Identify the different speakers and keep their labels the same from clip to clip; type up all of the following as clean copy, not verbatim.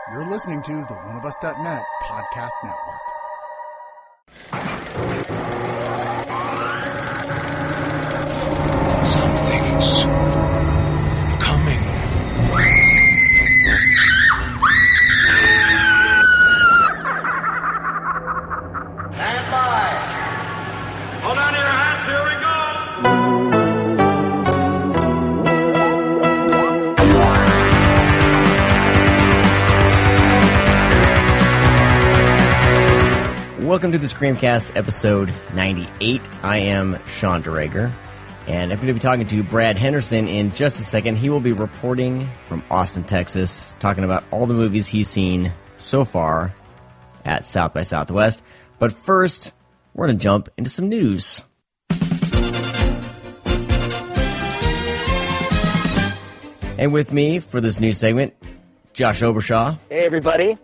Speaker 1: You're listening to the oneofus.net podcast network.
Speaker 2: Something's coming.
Speaker 3: Stand by. Hold on to your hats, here we go.
Speaker 4: Welcome to the ScreamCast episode 98. I am Sean DeRager, and I'm going to be talking to Brad Henderson in just a second. He will be reporting from Austin, Texas, talking about all the movies he's seen so far at South by Southwest. But first, we're going to jump into some news. And with me for this news segment, Josh Obershaw.
Speaker 5: Hey, everybody.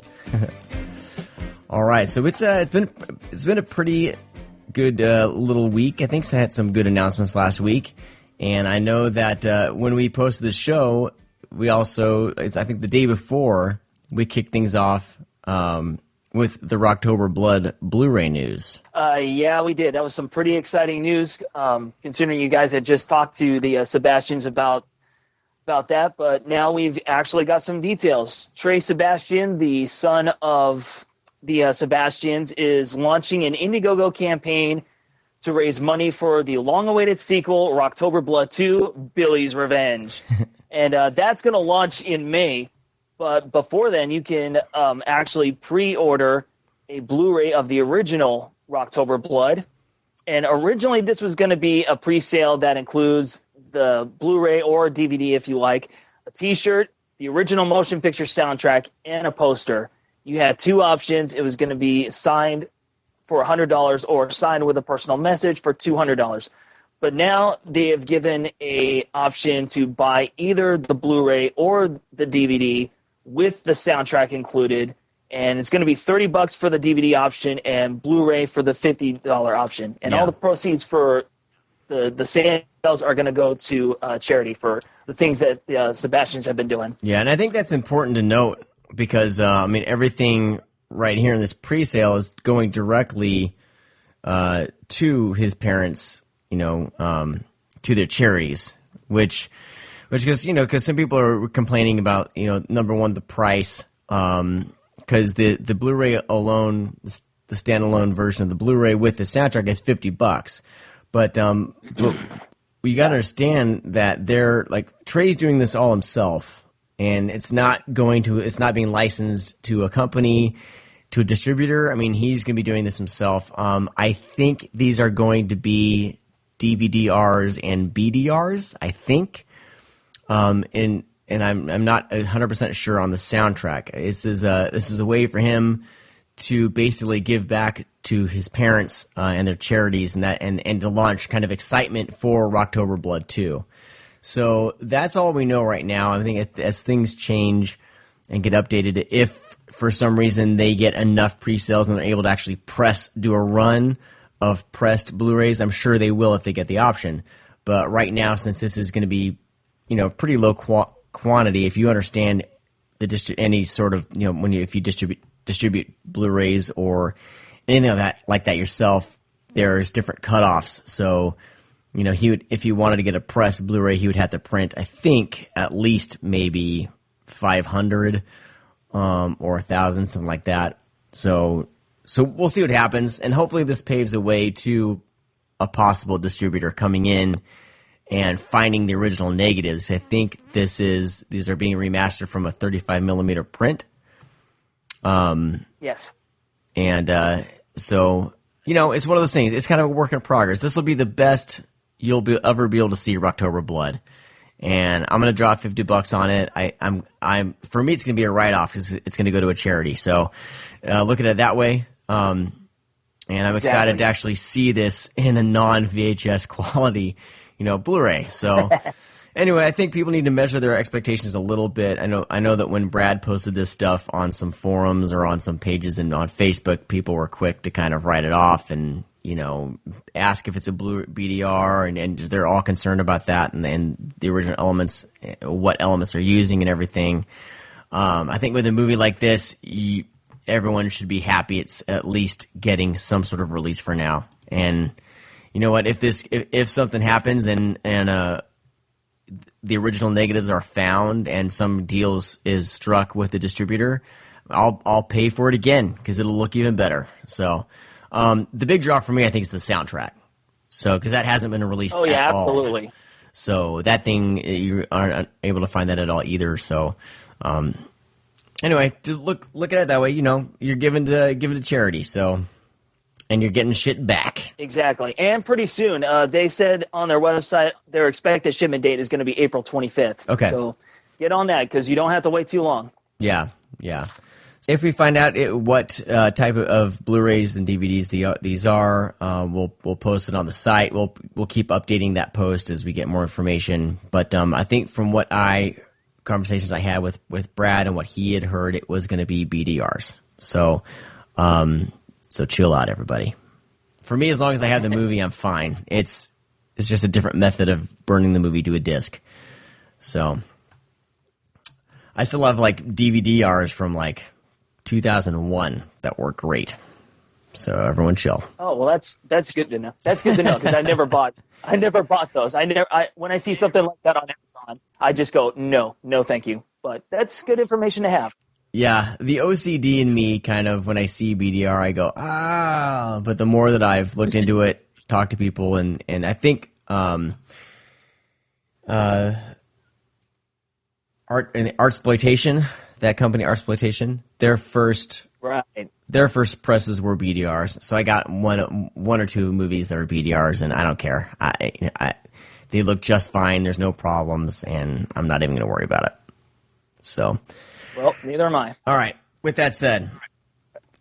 Speaker 4: All right, so it's been a pretty good little week. I think I had some good announcements last week, and I know that when we posted the show, we also I think the day before we kicked things off with the Rocktober Blood Blu-ray news.
Speaker 5: Yeah, we did. That was some pretty exciting news, considering you guys had just talked to the Sebastians about that, but now we've actually got some details. Trey Sebastian, the son of the Sebastians, is launching an Indiegogo campaign to raise money for the long-awaited sequel, Rocktober Blood 2, Billy's Revenge. And that's going to launch in May. But before then, you can actually pre-order a Blu-ray of the original Rocktober Blood. And originally, this was going to be a pre-sale that includes the Blu-ray or DVD, if you like, a T-shirt, the original motion picture soundtrack, and a poster. You had two options. It was going to be signed for $100 or signed with a personal message for $200. But now they have given a option to buy either the Blu-ray or the DVD with the soundtrack included, and it's going to be $30 for the DVD option and Blu-ray for the $50 option. And all the proceeds for the sales are going to go to charity for the things that the Sebastians have been doing.
Speaker 4: Yeah, and I think that's important to note. Because, everything right here in this pre-sale is going directly to his parents, to their charities, which because some people are complaining about, number one, the price, because the Blu-ray alone, the standalone version of the Blu-ray with the soundtrack is $50. But you got to understand that Trey's doing this all himself. And it's not being licensed to a company, to a distributor. I mean, he's going to be doing this himself. I think these are going to be DVD-Rs and BD-Rs, I think. And I'm not 100% sure on the soundtrack. This is a way for him to basically give back to his parents and their charities, and to launch kind of excitement for Rocktober Blood 2. So that's all we know right now. I think as things change and get updated, if for some reason they get enough pre-sales and they're able to actually do a run of pressed Blu-rays, I'm sure they will if they get the option. But right now, since this is going to be, pretty low quantity, if you understand any sort of, if you distribute Blu-rays or anything like that yourself, there's different cutoffs. So, he would, if he wanted to get a pressed Blu-ray, he would have to print, I think, at least maybe 500 or 1,000, something like that. So we'll see what happens, and hopefully this paves a way to a possible distributor coming in and finding the original negatives. I think these are being remastered from a 35 millimeter print.
Speaker 5: Yes.
Speaker 4: And so it's one of those things. It's kind of a work in progress. This will be the best you'll ever be able to see Rocktober Blood, and I'm going to drop $50 on it. I'm for me, it's going to be a write-off because it's going to go to a charity. So look at it that way. And I'm excited to actually see this in a non-VHS quality, Blu-ray. So anyway, I think people need to measure their expectations a little bit. I know that when Brad posted this stuff on some forums or on some pages and on Facebook, people were quick to kind of write it off and ask if it's a BDR, and they're all concerned about that and the original elements, what elements they're using and everything. I think with a movie like this, everyone should be happy it's at least getting some sort of release for now. And you know what? If something happens and the original negatives are found and some deals is struck with the distributor, I'll pay for it again because it'll look even better. So the big draw for me, I think, is the soundtrack. So because that hasn't been released.
Speaker 5: Oh yeah,
Speaker 4: at
Speaker 5: absolutely.
Speaker 4: all. So that thing, you aren't able to find that at all either. So anyway, just look at it that way. You know, you're giving to charity. So. And you're getting shit back.
Speaker 5: Exactly. And pretty soon, they said on their website their expected shipment date is going to be April 25th.
Speaker 4: Okay.
Speaker 5: So get on that because you don't have to wait too long.
Speaker 4: Yeah. If we find out what type of Blu-rays and DVDs these are, we'll post it on the site. We'll keep updating that post as we get more information. But I think from conversations I had with Brad and what he had heard, it was going to be BDRs. So chill out, everybody. For me, as long as I have the movie, I'm fine. It's just a different method of burning the movie to a disc. So I still have like DVDRs from like 2001 that work great. So everyone chill.
Speaker 5: Oh well, that's good to know. That's good to know because I never bought those. When I see something like that on Amazon, I just go no, thank you. But that's good information to have.
Speaker 4: Yeah, the OCD in me kind of, when I see BDR, I go, but the more that I've looked into it, talked to people, and I think Artsploitation, that company Artsploitation, their first presses were BDRs. So I got one or two movies that are BDRs, and I don't care. They look just fine. There's no problems, and I'm not even going to worry about it. So...
Speaker 5: Well, neither am I.
Speaker 4: All right. With that said,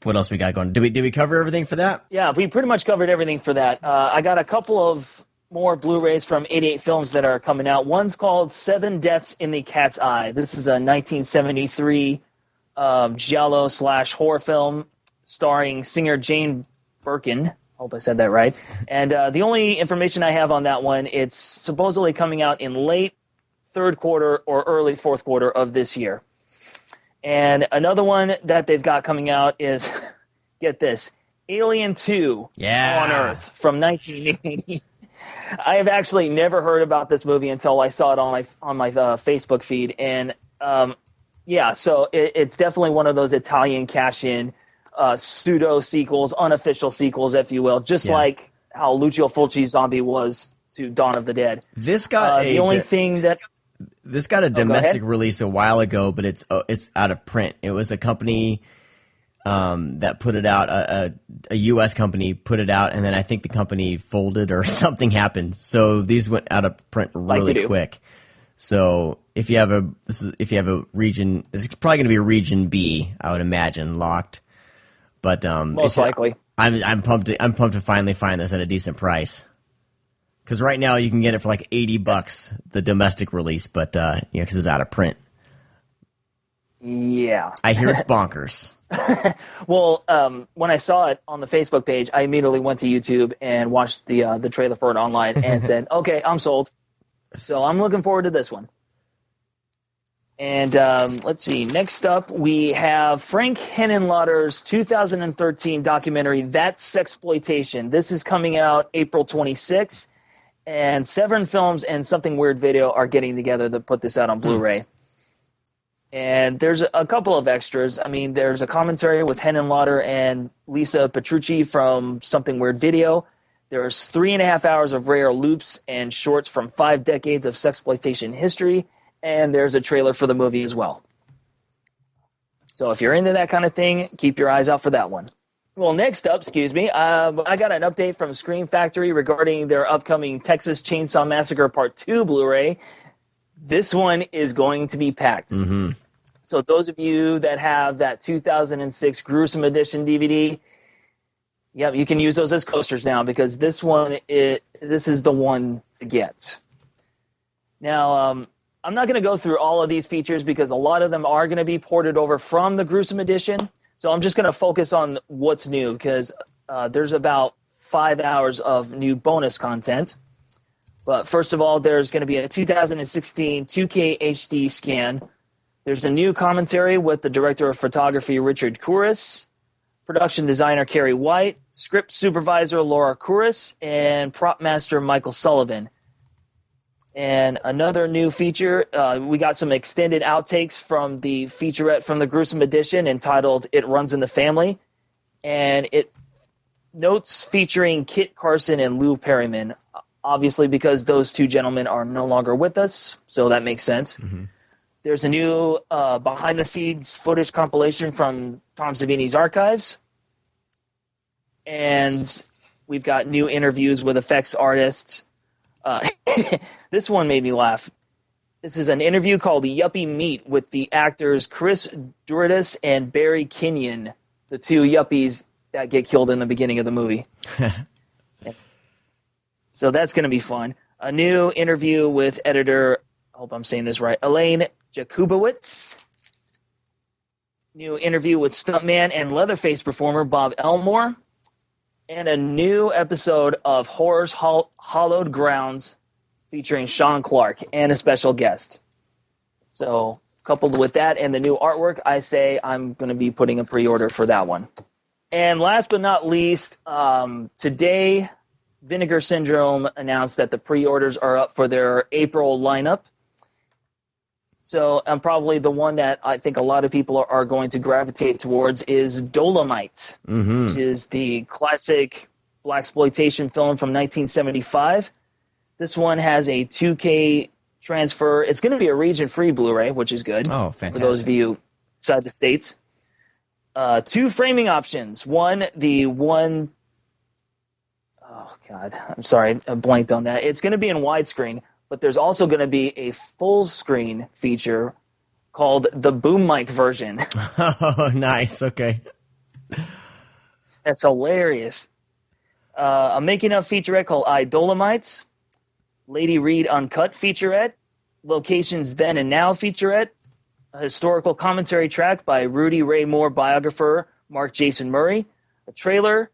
Speaker 4: what else we got going? Did we cover everything for that?
Speaker 5: Yeah, we pretty much covered everything for that. I got a couple of more Blu-rays from 88 Films that are coming out. One's called Seven Deaths in the Cat's Eye. This is a 1973 giallo/horror film starring singer Jane Birkin. Hope I said that right. And the only information I have on that one, it's supposedly coming out in late third quarter or early fourth quarter of this year. And another one that they've got coming out is, get this, Alien 2 on Earth from 1980. I have actually never heard about this movie until I saw it on my Facebook feed. And, so it's definitely one of those Italian cash-in pseudo-sequels, unofficial sequels, if you will, just like how Lucio Fulci's Zombie was to Dawn of the Dead.
Speaker 4: This got This got a domestic release a while ago, but it's out of print. It was a company that put it out, a U.S. company put it out, and then I think the company folded or something happened. So these went out of print really quick. So if you have a region, it's probably going to be a region B, I would imagine, locked. But
Speaker 5: most likely,
Speaker 4: I'm pumped to finally find this at a decent price. Because right now you can get it for like $80, the domestic release, but because it's out of print.
Speaker 5: Yeah,
Speaker 4: I hear it's bonkers.
Speaker 5: Well, when I saw it on the Facebook page, I immediately went to YouTube and watched the trailer for it online and said, "Okay, I'm sold." So I'm looking forward to this one. And let's see. Next up, we have Frank Henenlotter's 2013 documentary, That's Sexploitation. This is coming out April 26th. And Severn Films and Something Weird Video are getting together to put this out on Blu-ray. And there's a couple of extras. I mean, there's a commentary with Henenlotter and Lisa Petrucci from Something Weird Video. There's 3.5 hours of rare loops and shorts from 5 decades of sexploitation history. And there's a trailer for the movie as well. So if you're into that kind of thing, keep your eyes out for that one. Well, next up, I got an update from Scream Factory regarding their upcoming Texas Chainsaw Massacre Part 2 Blu-ray. This one is going to be packed. Mm-hmm. So those of you that have that 2006 Gruesome Edition DVD, you can use those as coasters now because this is the one to get. Now, I'm not going to go through all of these features because a lot of them are going to be ported over from the Gruesome Edition. So I'm just going to focus on what's new because there's about 5 hours of new bonus content. But first of all, there's going to be a 2016 2K HD scan There's a new commentary with the director of photography, Richard Kouris, production designer, Carrie White, script supervisor, Laura Kouris, and prop master, Michael Sullivan. And another new feature, we got some extended outtakes from the featurette from the Gruesome Edition entitled It Runs in the Family. And it notes featuring Kit Carson and Lou Perryman, obviously because those two gentlemen are no longer with us, so that makes sense. Mm-hmm. There's a new behind-the-scenes footage compilation from Tom Savini's archives. And we've got new interviews with effects artists. This one made me laugh. This is an interview called Yuppie Meet with the actors Chris Duridas and Barry Kenyon, the two yuppies that get killed in the beginning of the movie. So that's going to be fun. A new interview with editor, I hope I'm saying this right, Elaine Jakubowicz. New interview with stuntman and Leatherface performer Bob Elmore. And a new episode of Horror's Hallowed Grounds featuring Sean Clark and a special guest. So, coupled with that and the new artwork, I say I'm going to be putting a pre-order for that one. And last but not least, today, Vinegar Syndrome announced that the pre-orders are up for their April lineup. So, and probably the one that I think a lot of people are going to gravitate towards is Dolomite, which is the classic blaxploitation film from 1975. This one has a 2K transfer. It's going to be a region-free Blu-ray, which is good.
Speaker 4: Oh, fantastic.
Speaker 5: For those of you outside the States. Two framing options. Oh, God, I'm sorry, I blanked on that. It's going to be in widescreen. But there's also going to be a full-screen feature called the Boom Mic version.
Speaker 4: Oh, nice. Okay.
Speaker 5: That's hilarious. A making-of featurette called Idolomites. Lady Reed Uncut featurette. Locations Then and Now featurette. A historical commentary track by Rudy Ray Moore biographer Mark Jason Murray. A trailer.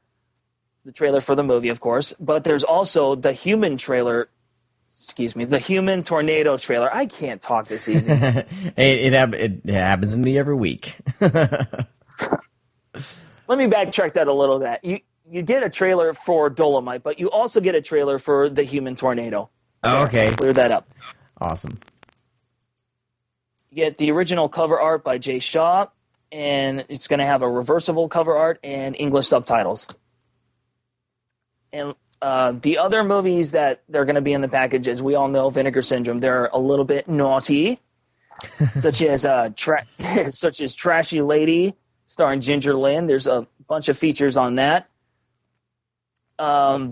Speaker 5: The trailer for the movie, of course. But there's also the Human trailer. The Human Tornado trailer. I can't talk this evening.
Speaker 4: It happens to me every week.
Speaker 5: Let me backtrack that a little bit. You get a trailer for Dolomite, but you also get a trailer for the Human Tornado.
Speaker 4: Oh, okay.
Speaker 5: Clear that up.
Speaker 4: Awesome.
Speaker 5: You get the original cover art by Jay Shaw, and it's going to have a reversible cover art and English subtitles. And the other movies that they're going to be in the package, as we all know, Vinegar Syndrome, they're a little bit naughty, such as Trashy Lady, starring Ginger Lynn. There's a bunch of features on that.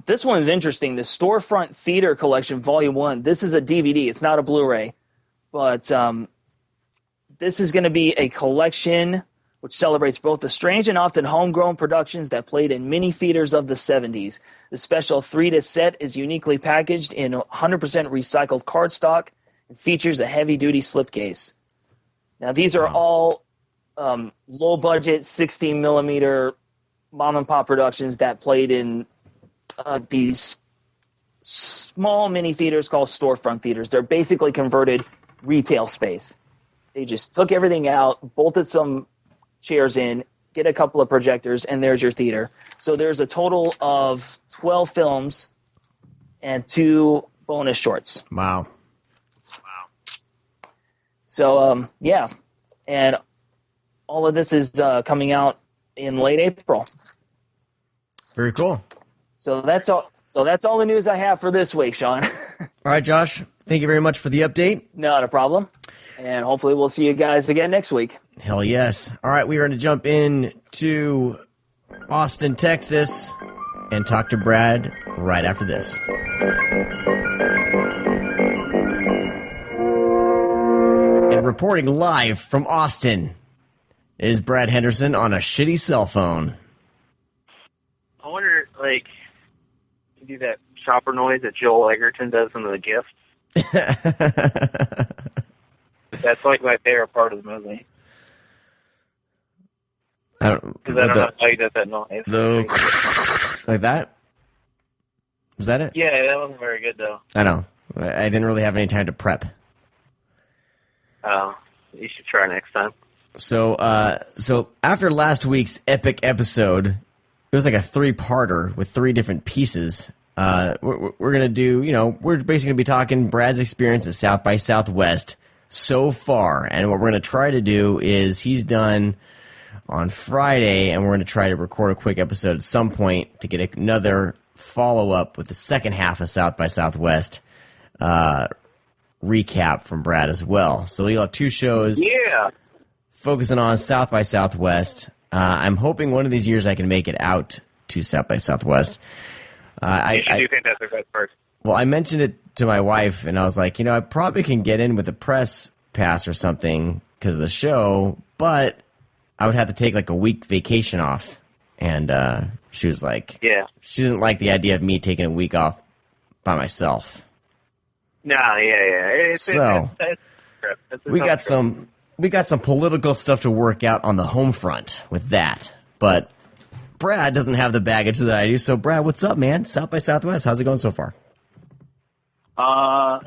Speaker 5: This one is interesting. The Storefront Theater Collection, Volume 1. This is a DVD. It's not a Blu-ray. But this is going to be a collection which celebrates both the strange and often homegrown productions that played in many theaters of the 70s. The special 3-disc set is uniquely packaged in 100% recycled cardstock and features a heavy-duty slipcase. Now, these are all low-budget, 16mm mom-and-pop productions that played in these small mini theaters called storefront theaters. They're basically converted retail space. They just took everything out, bolted some chairs in, get a couple of projectors, and there's your theater. So there's a total of 12 films and 2 bonus shorts.
Speaker 4: Wow.
Speaker 5: So, yeah. And all of this is coming out in late April.
Speaker 4: Very cool.
Speaker 5: So that's all. So that's all the news I have for this week, Sean.
Speaker 4: All right, Josh. Thank you very much for the update.
Speaker 5: Not a problem. And hopefully we'll see you guys again next week.
Speaker 4: Hell yes. All right, we are going to jump in to Austin, Texas, and talk to Brad right after this. And reporting live from Austin is Brad Henderson on a shitty cell phone.
Speaker 6: I wonder, like, you do that chopper noise that Joel Egerton does in The Gift. That's like my favorite part of the movie.
Speaker 4: I don't
Speaker 6: know how he does that noise.
Speaker 4: Like that? Was that it?
Speaker 6: Yeah, that wasn't very good, though.
Speaker 4: I know. I didn't really have any time to prep.
Speaker 6: Oh. You should try next time.
Speaker 4: So after last week's epic episode, it was like a 3-parter with 3 different pieces. We're going to do, we're basically going to be talking Brad's experience at South by Southwest so far. And what we're going to try to do is he's done on Friday, and we're going to try to record a quick episode at some point to get another follow-up with the second half of South by Southwest recap from Brad as well. So you'll have 2 shows focusing on South by Southwest. I'm hoping one of these years I can make it out to South by Southwest.
Speaker 6: You should do Fantastic Fest first.
Speaker 4: Well, I mentioned it to my wife, and I was like, I probably can get in with a press pass or something because of the show, but I would have to take like a week vacation off. And she was like, she doesn't like the idea of me taking a week off by myself.
Speaker 6: No, yeah.
Speaker 4: We got some political stuff to work out on the home front with that, but Brad doesn't have the baggage that I do. So, Brad, what's up, man? South by Southwest, how's it going so far?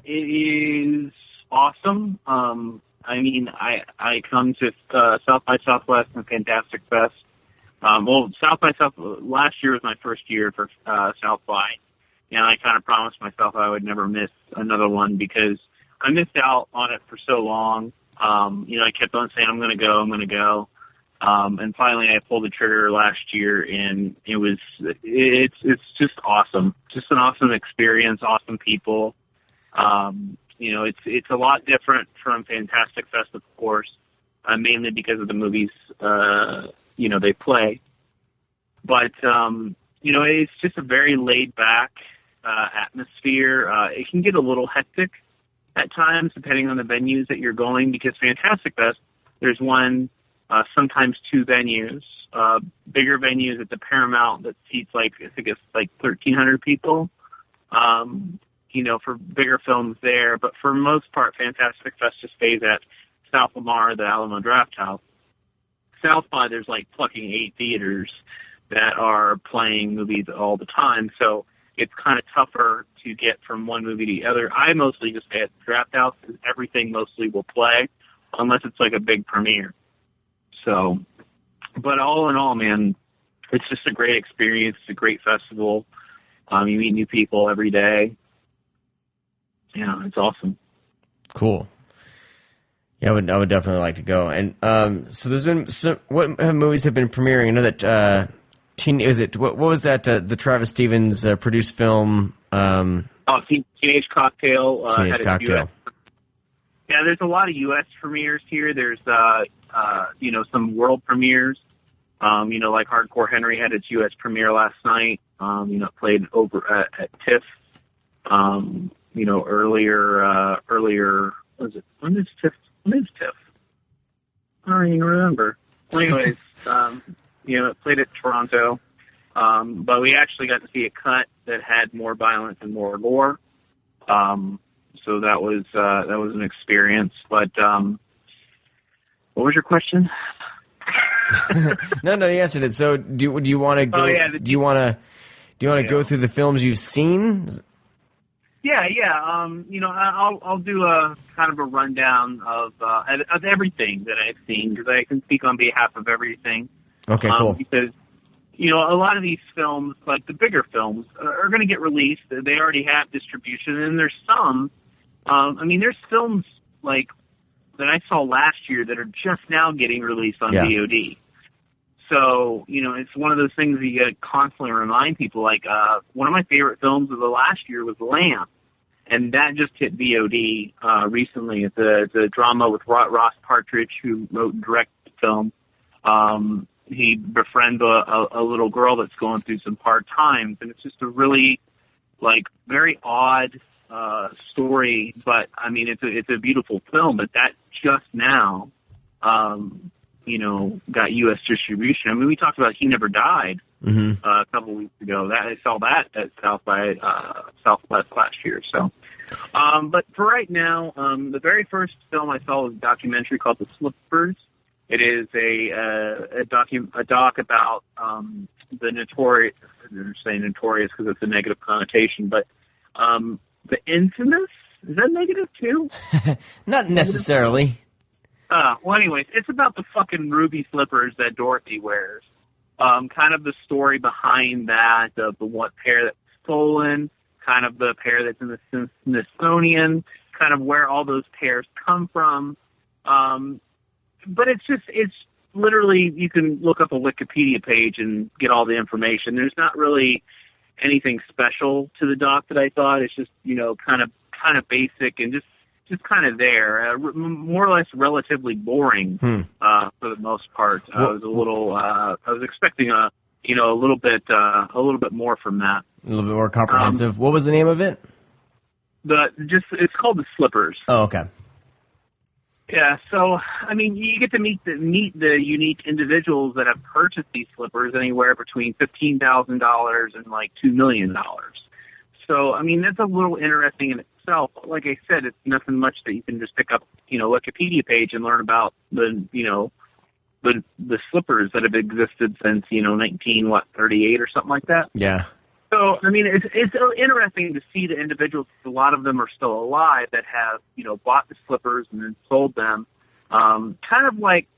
Speaker 7: It is awesome. I come to South by Southwest and Fantastic Fest. South by Southwest last year was my first year for South by, and I kind of promised myself I would never miss another one because I missed out on it for so long. I kept on saying I'm going to go. And finally I pulled the trigger last year, and it's just awesome. Just an awesome experience, awesome people. It's a lot different from Fantastic Fest, of course, mainly because of the movies, they play. But, it's just a very laid back, atmosphere. It can get a little hectic at times, depending on the venues that you're going, because Fantastic Fest, there's one, sometimes 2 venues, bigger venues at the Paramount that seats I think it's 1,300 people, for bigger films there. But for most part, Fantastic Fest just stays at South Lamar, the Alamo Draft House. South by, there's plucking 8 theaters that are playing movies all the time. So it's kind of tougher to get from one movie to the other. I mostly just stay at the Draft House because everything mostly will play unless it's a big premiere. So, but all in all, man, it's just a great experience. It's a great festival. You meet new people every day. Yeah, it's awesome.
Speaker 4: Cool. Yeah, I would definitely like to go. And so there's been what movies have been premiering? I know that what was that? The Travis Stevens produced film.
Speaker 7: Teenage Cocktail.
Speaker 4: Teenage Cocktail.
Speaker 7: Yeah, there's a lot of U.S. premieres here. There's some world premieres. Like Hardcore Henry had its U.S. premiere last night. Played over at TIFF. Earlier. Was it when is TIFF? I don't even remember. Well, anyways, it played at Toronto. But we actually got to see a cut that had more violence and more gore. So that was an experience. But what was your question?
Speaker 4: No, you answered it. So do you want to go? Do you want to go through the films you've seen?
Speaker 7: Yeah. I'll do a kind of a rundown of everything that I've seen because I can speak on behalf of everything.
Speaker 4: Okay, cool.
Speaker 7: Because a lot of these films, like the bigger films, are going to get released. They already have distribution, and there's some. There's films that I saw last year that are just now getting released on VOD. So, it's one of those things that you got to constantly remind people. One of my favorite films of the last year was Lamb, and that just hit VOD recently. It's a drama with Ross Partridge, who wrote and directed the film. He befriends a little girl that's going through some hard times, and it's just a really, very odd story. But it's a beautiful film. But that just now, got U.S. distribution. We talked about He Never Died a couple weeks ago. I saw that at South by Southwest last year. So, but for right now, the very first film I saw was a documentary called The Slippers. It is a doc about the notorious. I'm saying notorious because it's a negative connotation, but the infamous, is that negative too?
Speaker 4: Not necessarily.
Speaker 7: Well, anyways, it's about the fucking ruby slippers that Dorothy wears. Kind of the story behind that, of the one pair that's stolen, kind of the pair that's in the Smithsonian, kind of where all those pairs come from. But it's literally, you can look up a Wikipedia page and get all the information. There's not really anything special to the doc that I thought. It's just, kind of basic and just kind of there, more or less relatively boring for the most part. I was expecting a little bit more from that.
Speaker 4: A little bit more comprehensive. What was the name of it?
Speaker 7: It's called The Slippers.
Speaker 4: Oh, okay.
Speaker 7: Yeah, so I mean, you get to meet the unique individuals that have purchased these slippers anywhere between $15,000 and like $2 million. So I mean, that's a little interesting in itself. Like I said, it's nothing much that you can just pick up, Wikipedia page and learn about the slippers that have existed since 1938 or something like that.
Speaker 4: Yeah.
Speaker 7: So, I mean, it's interesting to see the individuals. A lot of them are still alive that have, bought the slippers and then sold them. Kind of like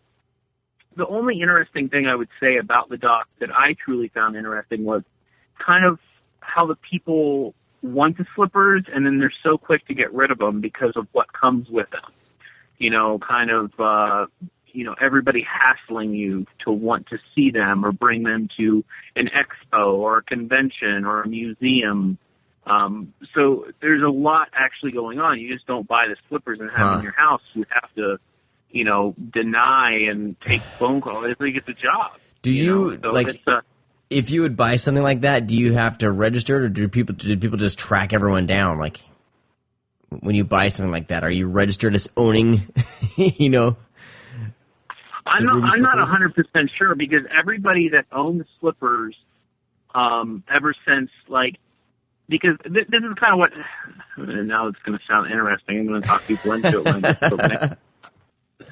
Speaker 7: the only interesting thing I would say about the doc that I truly found interesting was kind of how the people want the slippers and then they're so quick to get rid of them because of what comes with them. Everybody hassling you to want to see them or bring them to an expo or a convention or a museum. So there's a lot actually going on. You just don't buy the slippers and have them in your house. You have to, deny and take phone calls. It's like it's a job.
Speaker 4: Do you if you would buy something like that, do you have to register it, or did people just track everyone down? Like when you buy something like that, are you registered as owning,
Speaker 7: I'm not 100% sure because everybody that owns the slippers, ever since because this is kind of what, and now it's going to sound interesting. I'm going to talk people into it. When I get to the next.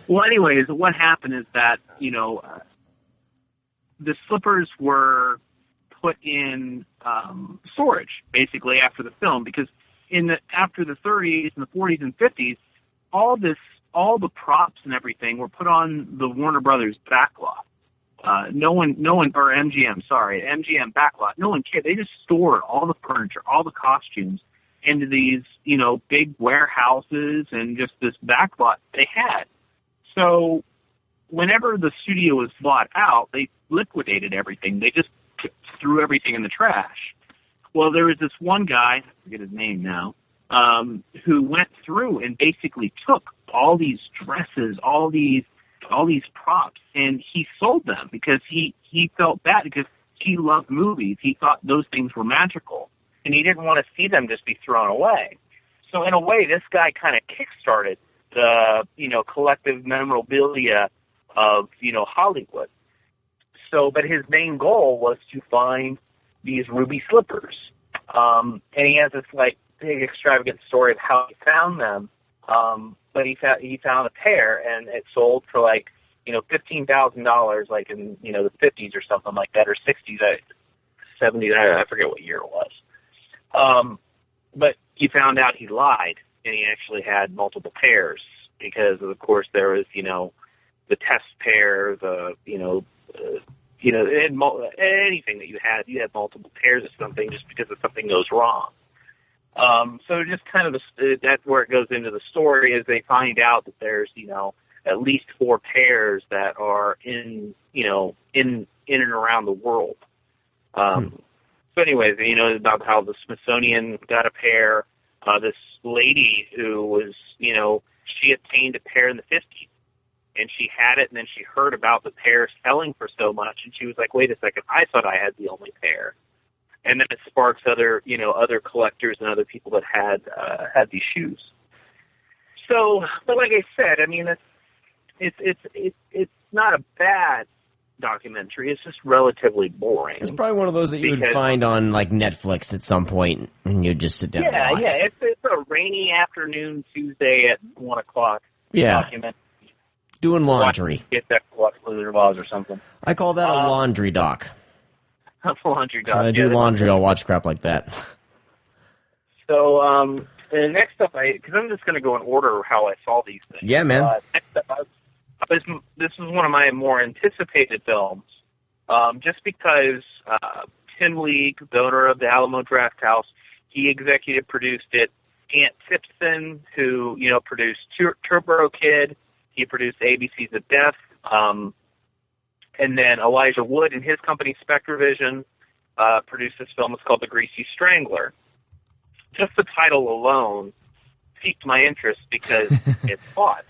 Speaker 7: Well, anyways, what happened is that, the slippers were put in storage basically after the film because after the 30s and the 40s and 50s, all the props and everything were put on the Warner Brothers backlot. No one, or MGM backlot. No one cared. They just stored all the furniture, all the costumes into these, big warehouses and just this backlot they had. So whenever the studio was bought out, they liquidated everything. They just threw everything in the trash. Well, there was this one guy, I forget his name now, who went through and basically took all these dresses, all these props, and he sold them because he felt bad because he loved movies. He thought those things were magical, and he didn't want to see them just be thrown away. So in a way, this guy kind of kickstarted the collective memorabilia of Hollywood. So, but his main goal was to find these ruby slippers, and he has this big extravagant story of how he found them. But he found a pair, and it sold for $15,000, in the 50s or something like that, or 60s, 70s. I forget what year it was. But he found out he lied, and he actually had multiple pairs because, of course, there was the test pair, anything that you had multiple pairs of something just because if something goes wrong. So just kind of that's where it goes into the story is they find out that there's, at least 4 pairs that are in and around the world. So anyways, about how the Smithsonian got a pair, this lady who was, she obtained a pair in the 50s and she had it and then she heard about the pair selling for so much and she was like, wait a second, I thought I had the only pair. And then it sparks other collectors and other people that had these shoes. So, but like I said, I mean, it's not a bad documentary. It's just relatively boring.
Speaker 4: It's probably one of those that you would find on Netflix at some point, and you'd just sit down. and watch.
Speaker 7: Yeah. It's a rainy afternoon Tuesday at 1:00.
Speaker 4: Yeah.
Speaker 7: Documentary.
Speaker 4: Doing laundry.
Speaker 7: Get that watch Wizard of Oz or something.
Speaker 4: I call that a laundry doc.
Speaker 7: Laundry doc.
Speaker 4: When I do laundry, I'll watch crap like that.
Speaker 7: So, and next up, because I'm just going to go in order of how I saw these things.
Speaker 4: Yeah, man.
Speaker 7: Next up,
Speaker 6: this is one of my more anticipated films, just because Tim League, the owner of the Alamo Drafthouse, he executive produced it. Ant Timpson, who produced Turbo Kid, he produced ABCs of Death, and then Elijah Wood and his company Spectrovision produced this film. It's called The Greasy Strangler. Just the title alone piqued my interest because it's fun.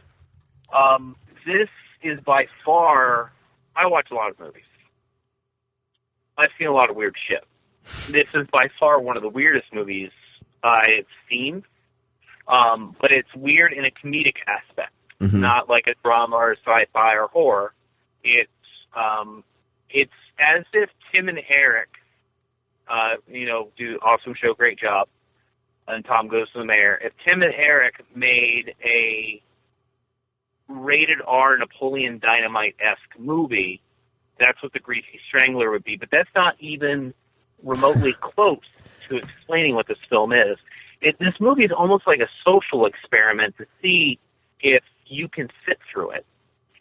Speaker 6: This is by far, I watch a lot of movies. I've seen a lot of weird shit. This is by far one of the weirdest movies I've seen, but it's weird in a comedic aspect, not like a drama or sci-fi or horror. It's as if Tim and Eric, do awesome show, great job, and Tom Goes to the Mayor. If Tim and Eric made a rated R Napoleon Dynamite-esque movie, that's what The Greasy Strangler would be. But that's not even remotely close to explaining what this film is. This movie is almost like a social experiment to see if you can sit through it.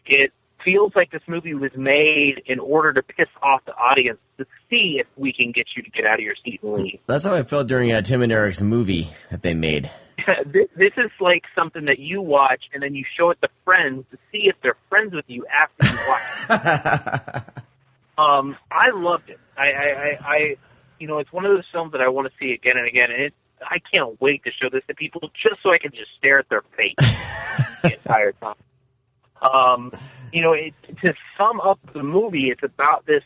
Speaker 6: It feels like this movie was made in order to piss off the audience to see if we can get you to get out of your seat and leave.
Speaker 4: That's how I felt during Tim and Eric's movie that they made.
Speaker 6: This is like something that you watch and then you show it to friends to see if they're friends with you after you watch it. I loved it. I it's one of those films that I want to see again and again, and I can't wait to show this to people just so I can just stare at their face the entire time. To sum up the movie, it's about this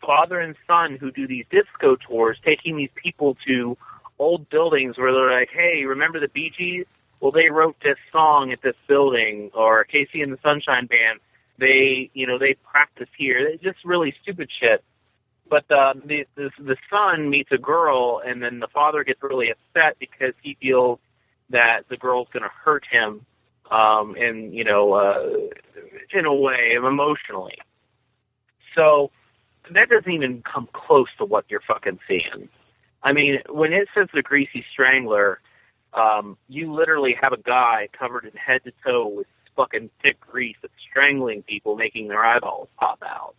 Speaker 6: father and son who do these disco tours, taking these people to old buildings where they're like, hey, remember the Bee Gees? Well, they wrote this song at this building, or Casey and the Sunshine Band. They practice here. It's just really stupid shit. But the son meets a girl, and then the father gets really upset because he feels that the girl's going to hurt him, in a way, emotionally. So that doesn't even come close to what you're fucking seeing. I mean, when it says The Greasy Strangler, you literally have a guy covered in head to toe with fucking thick grease that's strangling people, making their eyeballs pop out.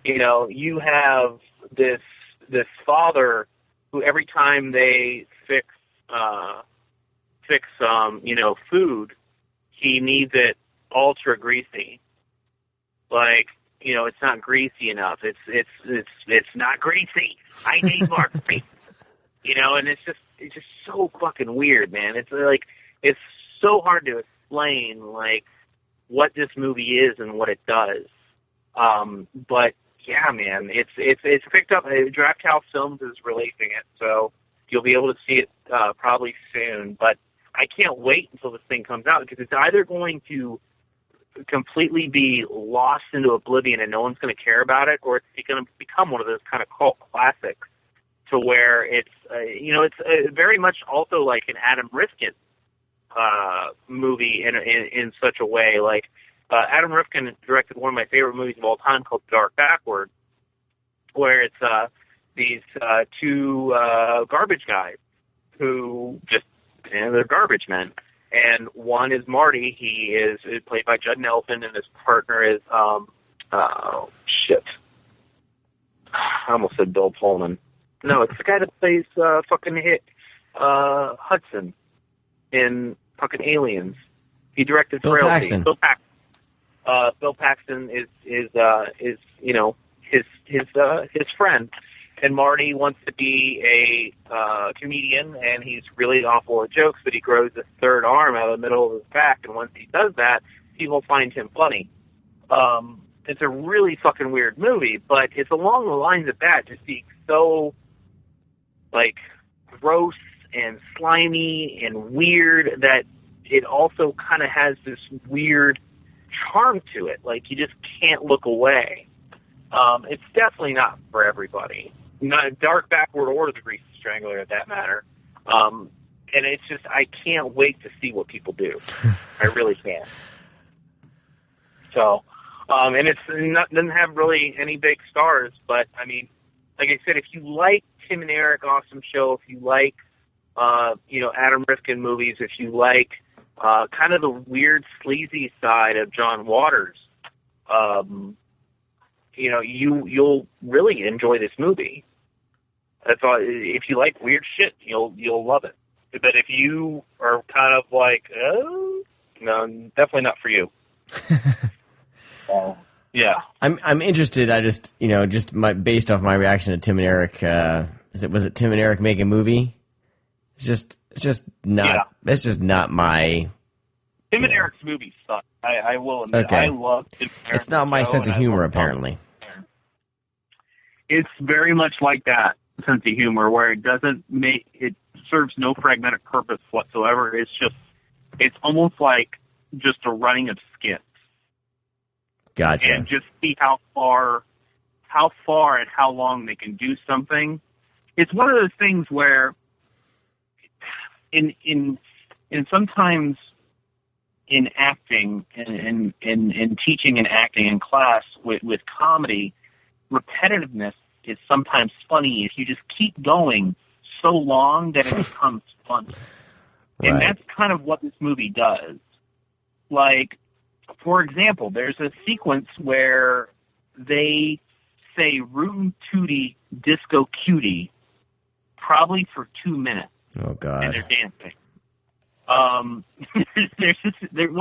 Speaker 6: You have this father who every time they fix food, he needs it ultra greasy. Like, it's not greasy enough. It's not greasy. I need more grease. And it's just so fucking weird, man. It's like, it's so hard to explain, like, what this movie is and what it does. But yeah, man, it's picked up. Drafthouse Films is releasing it, so you'll be able to see it probably soon. But I can't wait until this thing comes out, because it's either going to completely be lost into oblivion and no one's going to care about it, or it's going to become one of those kind of cult classics to where it's very much also like an Adam Rifkin movie in such a way. Like, Adam Rifkin directed one of my favorite movies of all time called Dark Backward, where it's these two garbage guys who just, they're garbage men. And one is Marty. He is played by Judd Nelson, and his partner is, I almost said Bill Pullman. No, it's the guy that plays Hudson in fucking Aliens. He directed
Speaker 4: Bill
Speaker 6: Frailty.
Speaker 4: Paxton.
Speaker 6: Bill Paxton is his friend, and Marty wants to be a comedian, and he's really awful at jokes, but he grows a third arm out of the middle of his back, and once he does that, people find him funny. It's a really fucking weird movie, but it's along the lines of that, just being so, like, gross and slimy and weird, that it also kind of has this weird charm to it. Like, you just can't look away. It's definitely not for everybody. Not Dark Backward or The Greasy Strangler, at that matter. And it's just, I can't wait to see what people do. I really can't. So, and doesn't have really any big stars, but I mean, like I said, if you like Tim and Eric, awesome show. If you like, Adam Rifkin movies, if you like kind of the weird, sleazy side of John Waters. You'll really enjoy this movie. That's all. If you like weird shit, you'll love it. But if you are kind of like, oh, no, definitely not for you. Yeah,
Speaker 4: I'm interested. I just based off my reaction to Tim and Eric. Was it Tim and Eric Make a Movie? It's just not.
Speaker 6: Yeah.
Speaker 4: That's just not my.
Speaker 6: Tim and Eric's movies suck. I will admit.
Speaker 4: Okay.
Speaker 6: I love Tim and Eric's
Speaker 4: It's not my
Speaker 6: show,
Speaker 4: sense of
Speaker 6: and I
Speaker 4: humor,
Speaker 6: love
Speaker 4: apparently.
Speaker 7: It's very much like that sense of humor where it serves no pragmatic purpose whatsoever. It's almost like just a running of skits.
Speaker 4: Gotcha.
Speaker 7: And just see how far and how long they can do something. It's one of those things where in sometimes in acting and in teaching and acting in class with comedy, repetitiveness is sometimes funny if you just keep going so long that it becomes funny.
Speaker 4: Right.
Speaker 7: And that's kind of what this movie does. Like, for example, there's a sequence where they say "Rootin' Tootie Disco Cutie" probably for 2 minutes.
Speaker 4: Oh, God.
Speaker 7: And they're dancing.
Speaker 6: One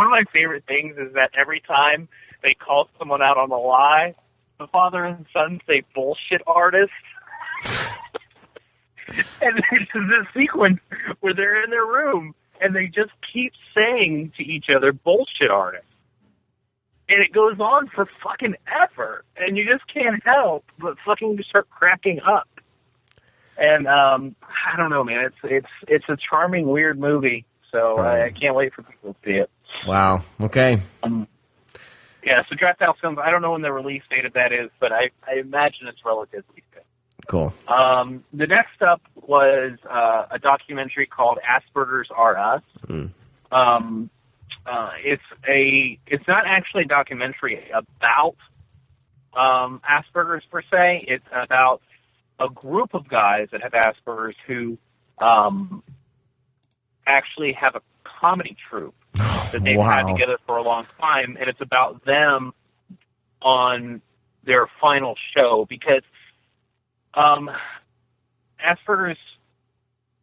Speaker 6: of my favorite things is that every time they call someone out on a lie, the father and son say "bullshit artist." And there's this sequence where they're in their room and they just keep saying to each other "bullshit artist." And it goes on for fucking ever. And you just can't help but fucking just start cracking up. And I don't know, man. It's a charming, weird movie. So
Speaker 4: Right.
Speaker 6: I can't wait for people to see it.
Speaker 4: Wow. Okay.
Speaker 6: Yeah, so Draft House Films, I don't know when the release date of that is, but I imagine it's relatively soon.
Speaker 4: Cool.
Speaker 6: The next up was a documentary called Asperger's Are Us. It's not actually a documentary about Asperger's per se. It's about a group of guys that have Asperger's who actually have a comedy troupe that they've had
Speaker 4: Wow.
Speaker 6: together for a long time, and it's about them on their final show because Asperger's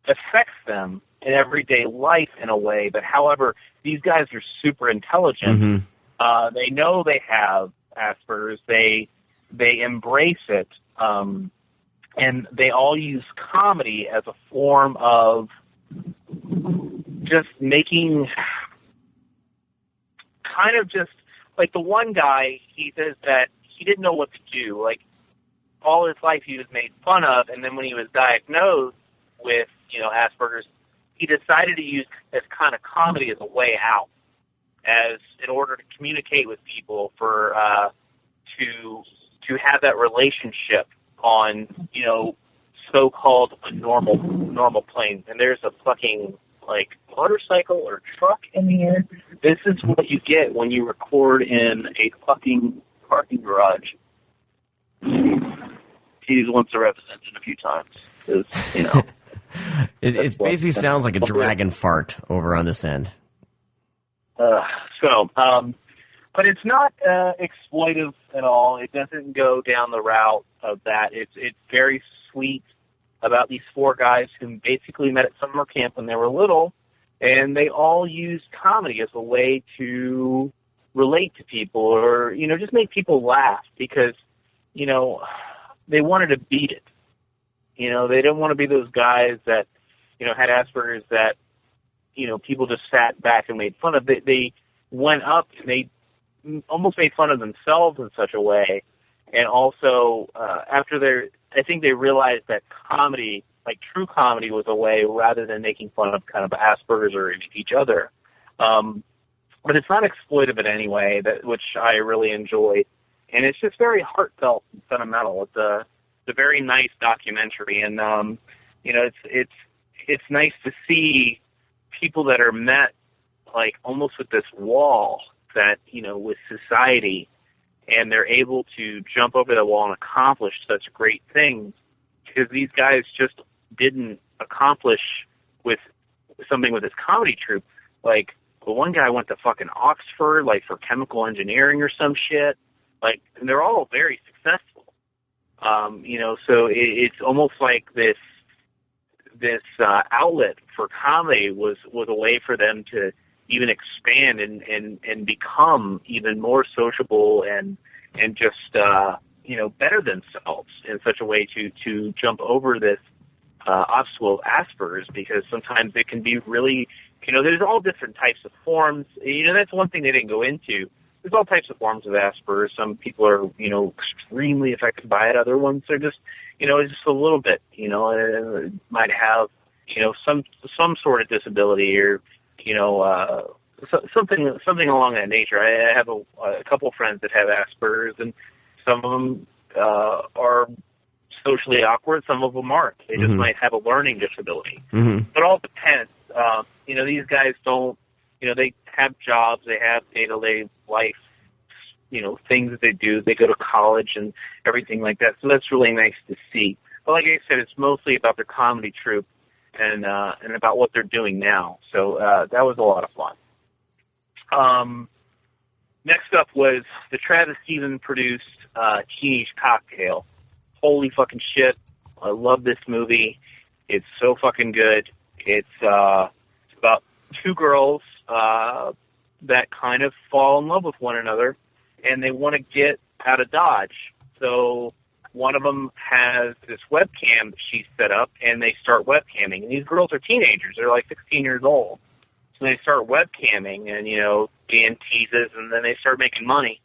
Speaker 6: affects them in everyday life in a way, but however, these guys are super intelligent.
Speaker 4: Mm-hmm.
Speaker 6: They know they have Asperger's. They embrace it, and they all use comedy as a form of just making kind of just like the one guy, he says that he didn't know what to do. Like all his life he was made fun of, and then when he was diagnosed with, Asperger's, he decided to use this kind of comedy as a way out, as in order to communicate with people for to have that relationship on, so-called a normal plane. And there's a fucking motorcycle or truck in the air. This is what you get when you record in a fucking parking garage. He's once a represented a few times.
Speaker 4: It basically sounds like a dragon fart over on this end.
Speaker 6: But it's not exploitive at all. It doesn't go down the route of that. It's very sweet about these four guys who basically met at summer camp when they were little, and they all used comedy as a way to relate to people or, just make people laugh because, they wanted to beat it. They didn't want to be those guys that, had Asperger's that, people just sat back and made fun of. They went up and they almost made fun of themselves in such a way. And also, I think they realized that comedy, like true comedy, was a way rather than making fun of kind of Asperger's or each other. But it's not exploitive in any way, which I really enjoyed. And it's just very heartfelt and sentimental. It's a very nice documentary, and it's nice to see people that are met almost with this wall that with society, and they're able to jump over the wall and accomplish such great things because these guys just didn't accomplish with something with this comedy troupe. but one guy went to fucking Oxford, like, for chemical engineering or some shit. Like, and they're all very successful. So it's almost like this outlet for comedy was a way for them to even expand and become even more sociable and just better themselves in such a way to jump over this obstacle of Asperger's, because sometimes it can be really, there's all different types of forms. That's one thing they didn't go into. There's all types of forms of Asperger's. Some people are, extremely affected by it. Other ones are just, it's just a little bit, might have, some sort of disability or, something along that nature. I have a couple friends that have Asperger's, and some of them are socially awkward. Some of them aren't. They just might have a learning disability. But it all depends. These guys don't, they have jobs, they have day-to-day life, things that they do. They go to college and everything like that. So that's really nice to see. But like I said, it's mostly about their comedy troupe and about what they're doing now. So that was a lot of fun. Next up was the Travis Stevens produced Teenage Cocktail. Holy fucking shit. I love this movie. It's so fucking good. It's about two girls that kind of fall in love with one another, and they want to get out of Dodge. So one of them has this webcam that she set up, and they start webcamming. And these girls are teenagers. They're like 16 years old. So they start webcamming and, being teases, and then they start making money,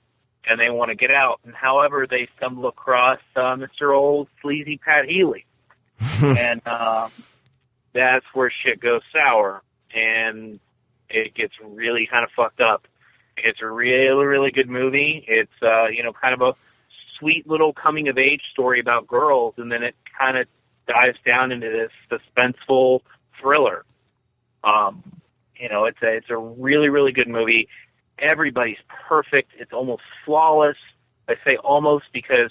Speaker 6: and they want to get out. And however, they stumble across Mr. Old Sleazy Pat Healy. And that's where shit goes sour, and it gets really kind of fucked up. It's a really, really good movie. It's, kind of a sweet little coming-of-age story about girls, and then it kind of dives down into this suspenseful thriller. It's a really, really good movie. Everybody's perfect. It's almost flawless. I say almost because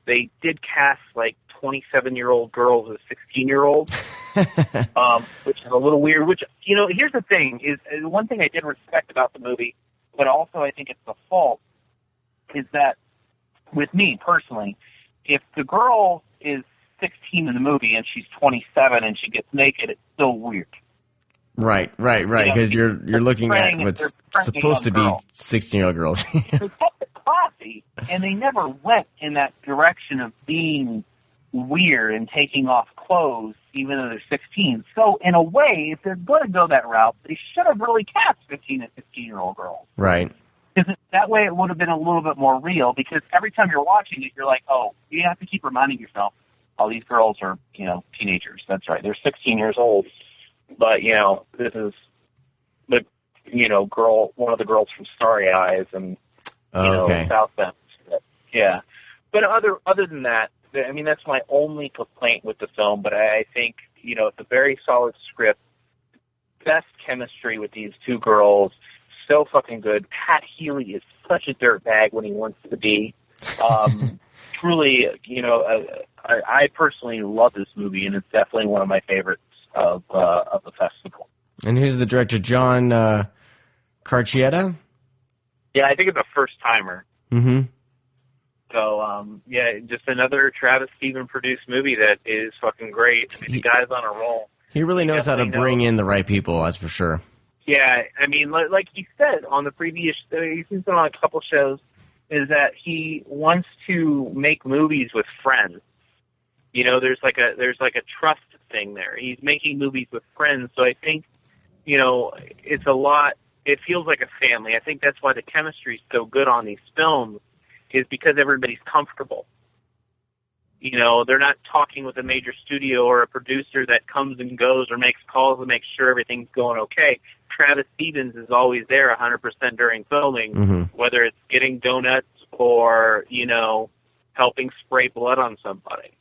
Speaker 6: they did cast, 27-year-old girls as 16-year-olds, which is a little weird. Which, here's the thing, is one thing I did respect about the movie, but also I think it's the fault, is that with me, personally, if the girl is 16 in the movie and she's 27 and she gets naked, it's still weird.
Speaker 4: Right. Because you're looking at what's supposed to be 16-year-old girls.
Speaker 7: They kept it classy, and they never went in that direction of being weird and taking off clothes, even though they're 16. So, in a way, if they're going to go that route, they should have really cast 15 and 16-year-old girls.
Speaker 4: Right.
Speaker 7: Because that way it would have been a little bit more real, because every time you're watching it, you're like, oh, you have to keep reminding yourself, oh, these girls are, teenagers. That's right. They're 16 years old. But, this is the, girl, one of the girls from Starry Eyes and, South Bend. Yeah. But other than that, that's my only complaint with the film. But I think, it's a very solid script. Best chemistry with these two girls. So fucking good. Pat Healy is such a dirtbag when he wants to be. Truly, I personally love this movie, and it's definitely one of my favorites of the festival.
Speaker 4: And who's the director? John Carcietta?
Speaker 6: Yeah, I think it's a first-timer.
Speaker 4: Mm-hmm.
Speaker 6: So, just another Travis Stevens produced movie that is fucking great. The guy's on a roll.
Speaker 4: He really knows how to bring in the right people, that's for sure.
Speaker 6: Yeah, like he said on the previous, he's been on a couple shows, is that he wants to make movies with friends. There's like a trust thing there. He's making movies with friends, so I think, it's a lot. It feels like a family. I think that's why the chemistry is so good on these films, is because everybody's comfortable. They're not talking with a major studio or a producer that comes and goes or makes calls to make sure everything's going okay. Travis Stevens is always there 100% during filming, whether it's getting donuts or, helping spray blood on somebody.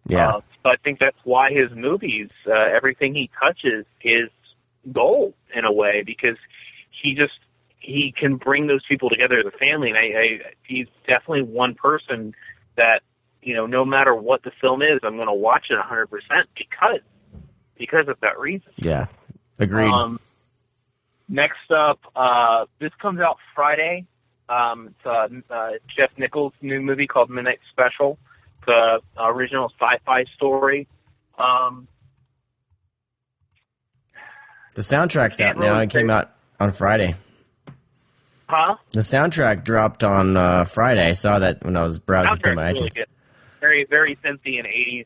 Speaker 4: Yeah.
Speaker 6: So I think that's why his movies, everything he touches is gold in a way, because he can bring those people together as a family. And he's definitely one person that, no matter what the film is, I'm going to watch it 100% because of that reason.
Speaker 4: Yeah. Agreed.
Speaker 6: Next up, this comes out Friday. It's Jeff Nichols' new movie called Midnight Special. It's an original sci-fi story.
Speaker 4: The soundtrack's out now. It came out on Friday.
Speaker 6: Huh?
Speaker 4: The soundtrack dropped on Friday. I saw that when I was browsing through my
Speaker 6: Really
Speaker 4: iTunes.
Speaker 6: good. Very, very synthy and 80s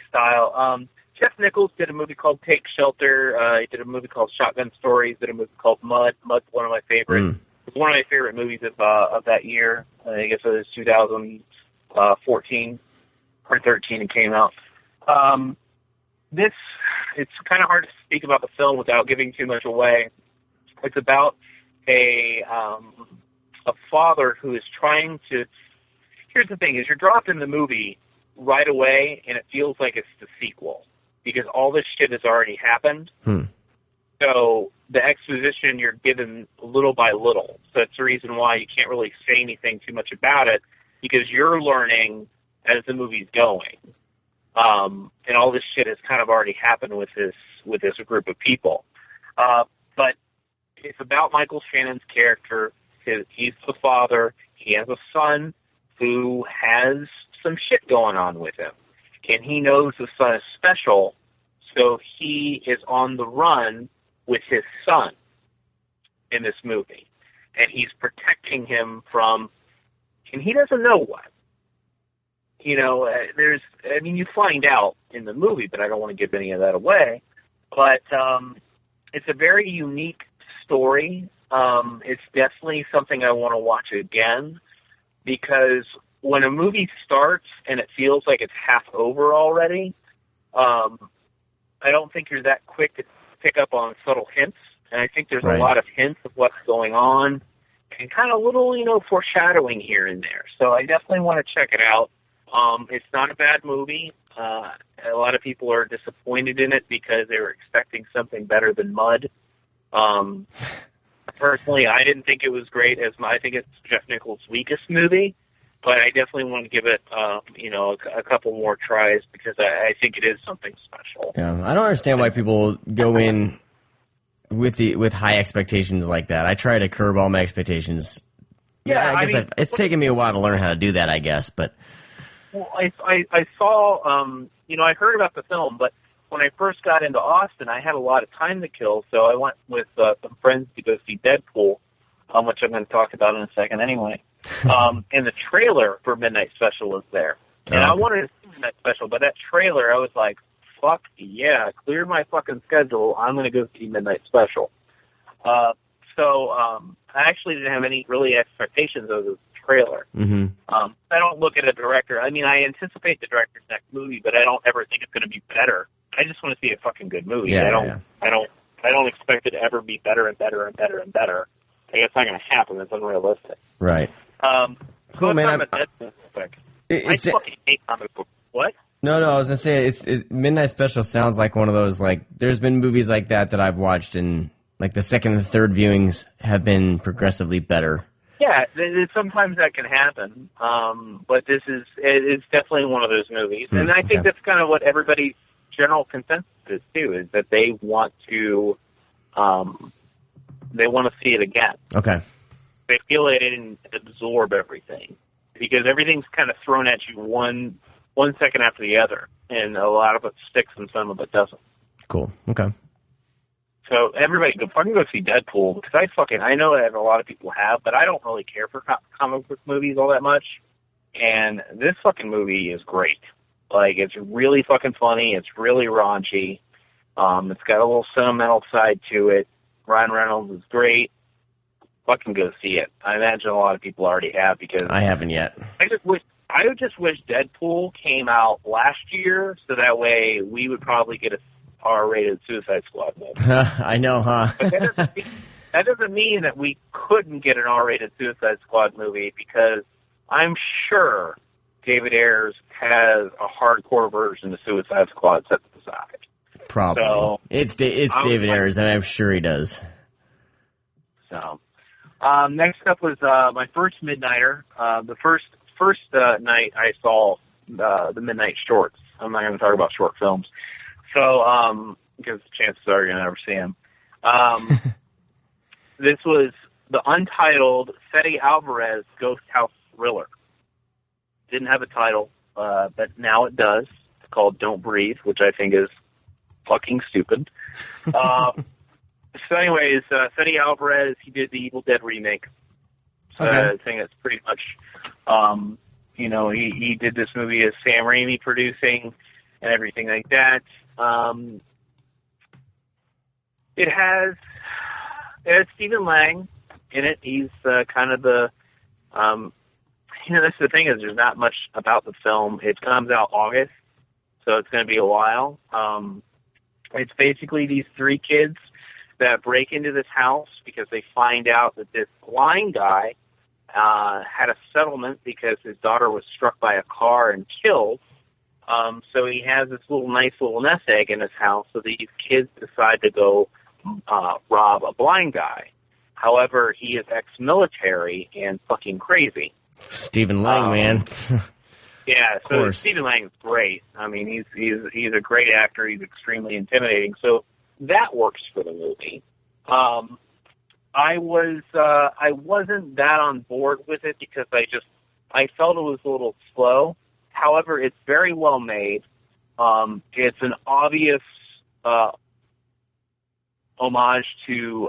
Speaker 6: style. Jeff Nichols did a movie called Take Shelter. He did a movie called Shotgun Stories. Did a movie called Mud. Mud's one of my favorite. It's one of my favorite movies of that year. I guess it was 2014 or 13. It came out. It's kind of hard to speak about the film without giving too much away. It's about a father who is trying to. Here's the thing: is you're dropped in the movie right away, and it feels like it's the sequel because all this shit has already happened. So the exposition you're given little by little. So that's the reason why you can't really say anything too much about it because you're learning as the movie's going. And all this shit has kind of already happened with this group of people. But it's about Michael Shannon's character. He's the father. He has a son who has some shit going on with him. And he knows the son is special, so he is on the run with his son in this movie. And he's protecting him from, and he doesn't know what. You know, you find out in the movie, but I don't want to give any of that away. But it's a very unique story. It's definitely something I want to watch again because when a movie starts and it feels like it's half over already, I don't think you're that quick to pick up on subtle hints. And I think there's a lot of hints of what's going on and kind of little, foreshadowing here and there. So I definitely want to check it out. It's not a bad movie. A lot of people are disappointed in it because they were expecting something better than Mud. Personally, I didn't think it was great. I think it's Jeff Nichols' weakest movie, but I definitely want to give it, a couple more tries because I think it is something special.
Speaker 4: Yeah, I don't understand why people go in with high expectations like that. I try to curb all my expectations.
Speaker 6: Yeah,
Speaker 4: I guess it's taken me a while to learn how to do that, I guess, but.
Speaker 6: Well, I saw, I heard about the film, but when I first got into Austin, I had a lot of time to kill, so I went with some friends to go see Deadpool, which I'm going to talk about in a second anyway. And the trailer for Midnight Special was there. And I wanted to see Midnight Special, but that trailer, I was like, fuck yeah, clear my fucking schedule, I'm going to go see Midnight Special. So I actually didn't have any really expectations of the trailer. I don't look at a director. I mean, I anticipate the director's next movie, but I don't ever think it's going to be better. I just want to see a fucking good movie. I don't expect it to ever be better and better and better and better. It's not going to happen. It's unrealistic.
Speaker 4: Right. Cool, man.
Speaker 6: I fucking hate comic books. What?
Speaker 4: No, I was going to say, Midnight Special sounds like one of those, there's been movies like that I've watched, and, the second and the third viewings have been progressively better.
Speaker 6: Yeah, sometimes that can happen, but it's definitely one of those movies. And I think that's kind of what everybody's general consensus is, too, is that they want to see it again.
Speaker 4: Okay.
Speaker 6: They feel they didn't absorb everything, because everything's kind of thrown at you one second after the other, and a lot of it sticks and some of it doesn't.
Speaker 4: Cool. Okay.
Speaker 6: So everybody go fucking go see Deadpool, because I know that a lot of people have, but I don't really care for comic book movies all that much. And this fucking movie is great. It's really fucking funny. It's really raunchy. It's got a little sentimental side to it. Ryan Reynolds is great. Fucking go see it. I imagine a lot of people already have, because
Speaker 4: I haven't yet.
Speaker 6: I just wish Deadpool came out last year, so that way we would probably get a R-rated Suicide Squad movie.
Speaker 4: I know, huh?
Speaker 6: But that doesn't mean that we couldn't get an R-rated Suicide Squad movie, because I'm sure David Ayers has a hardcore version of Suicide Squad set to the side.
Speaker 4: Probably. So, it's David Ayers, and I'm sure he does.
Speaker 6: So, next up was my first Midnighter. The first night I saw the Midnight Shorts. I'm not going to talk about short films. So, because chances are you're going to never see them. This was the untitled Fede Alvarez Ghost House Thriller. Didn't have a title, but now it does. It's called Don't Breathe, which I think is fucking stupid. So anyways, Fede Alvarez, he did the Evil Dead remake. I think that's pretty much, he did this movie as Sam Raimi producing and everything like that. It has Stephen Lang in it. He's kind of the, that's the thing, is there's not much about the film. It comes out August, so it's going to be a while. It's basically these three kids that break into this house because they find out that this blind guy had a settlement because his daughter was struck by a car and killed. So he has this nice little nest egg in his house, so these kids decide to go rob a blind guy. However, he is ex-military and fucking crazy.
Speaker 4: Stephen Lang, man.
Speaker 6: Yeah, so Stephen Lang is great. I mean, he's a great actor. He's extremely intimidating. So that works for the movie. I wasn't that on board with it because I felt it was a little slow. However, it's very well made. It's an obvious homage to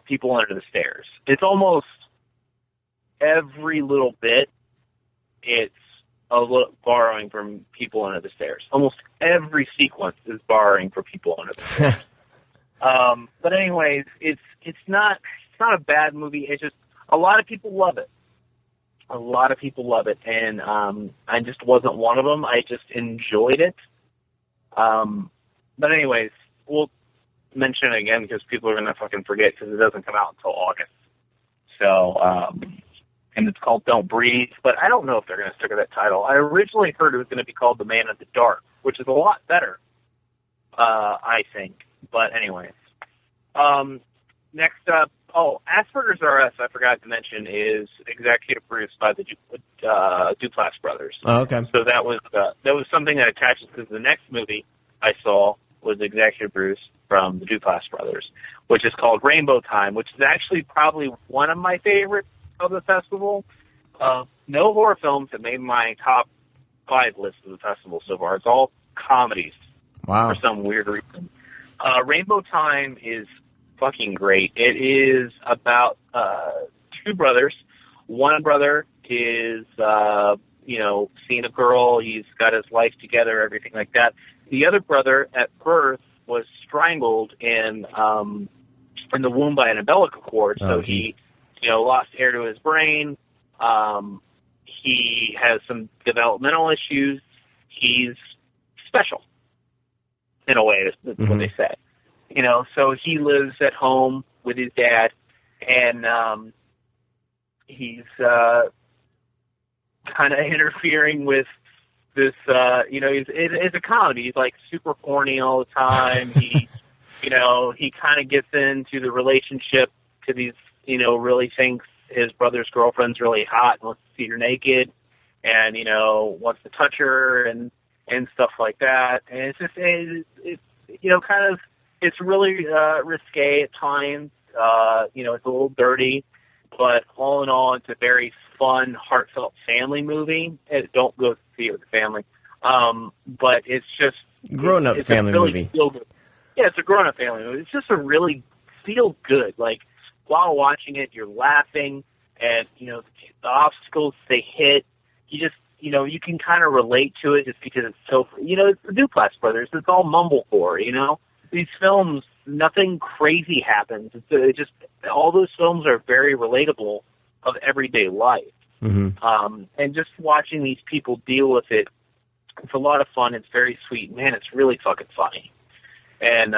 Speaker 6: People Under the Stairs. It's almost every little bit. It's a little borrowing from People Under the Stairs. Almost every sequence is borrowing from People Under the Stairs. But anyways, it's not a bad movie. It's just a lot of people love it. A lot of people love it, and I just wasn't one of them. I just enjoyed it. But anyways, we'll mention it again because people are going to fucking forget because it doesn't come out until August. So, and it's called Don't Breathe, but I don't know if they're going to stick with that title. I originally heard it was going to be called The Man in the Dark, which is a lot better, I think. But anyways, next up, Asperger's RS, I forgot to mention, is executive produced by the Duplass brothers.
Speaker 4: Oh, okay.
Speaker 6: So that was something that attaches because the next movie I saw was executive produced from the Duplass brothers, which is called Rainbow Time, which is actually probably one of my favorites of the festival. No horror films have made my top 5 list of the festival so far. It's all comedies.
Speaker 4: Wow.
Speaker 6: For some weird reason. Rainbow Time is fucking great. It is about 2 brothers. One brother is, seeing a girl. He's got his life together, everything like that. The other brother, at birth, was strangled in the womb by an umbilical cord. So he, lost air to his brain. He has some developmental issues. He's special, in a way, is what they say. So he lives at home with his dad, and he's kind of interfering with this, it's a comedy. He's like super horny all the time. He, he kind of gets into the relationship to these, really thinks his brother's girlfriend's really hot and wants to see her naked and, wants to touch her and stuff like that. And it's just, it's really risque at times. It's a little dirty, but all in all, it's a very fun, heartfelt family movie. Don't go see it with the family. But it's just
Speaker 4: grown-up family movie.
Speaker 6: Yeah, it's a grown-up family movie. It's just a really feel good. Like, while watching it, you're laughing, and the obstacles they hit, you just you can kind of relate to it just because it's so. It's the Duplass brothers. It's all mumblecore. These films, nothing crazy happens. It's just all those films are very relatable of everyday life. Mm-hmm. And just watching these people deal with it, it's a lot of fun. It's very sweet. Man, it's really fucking funny. And,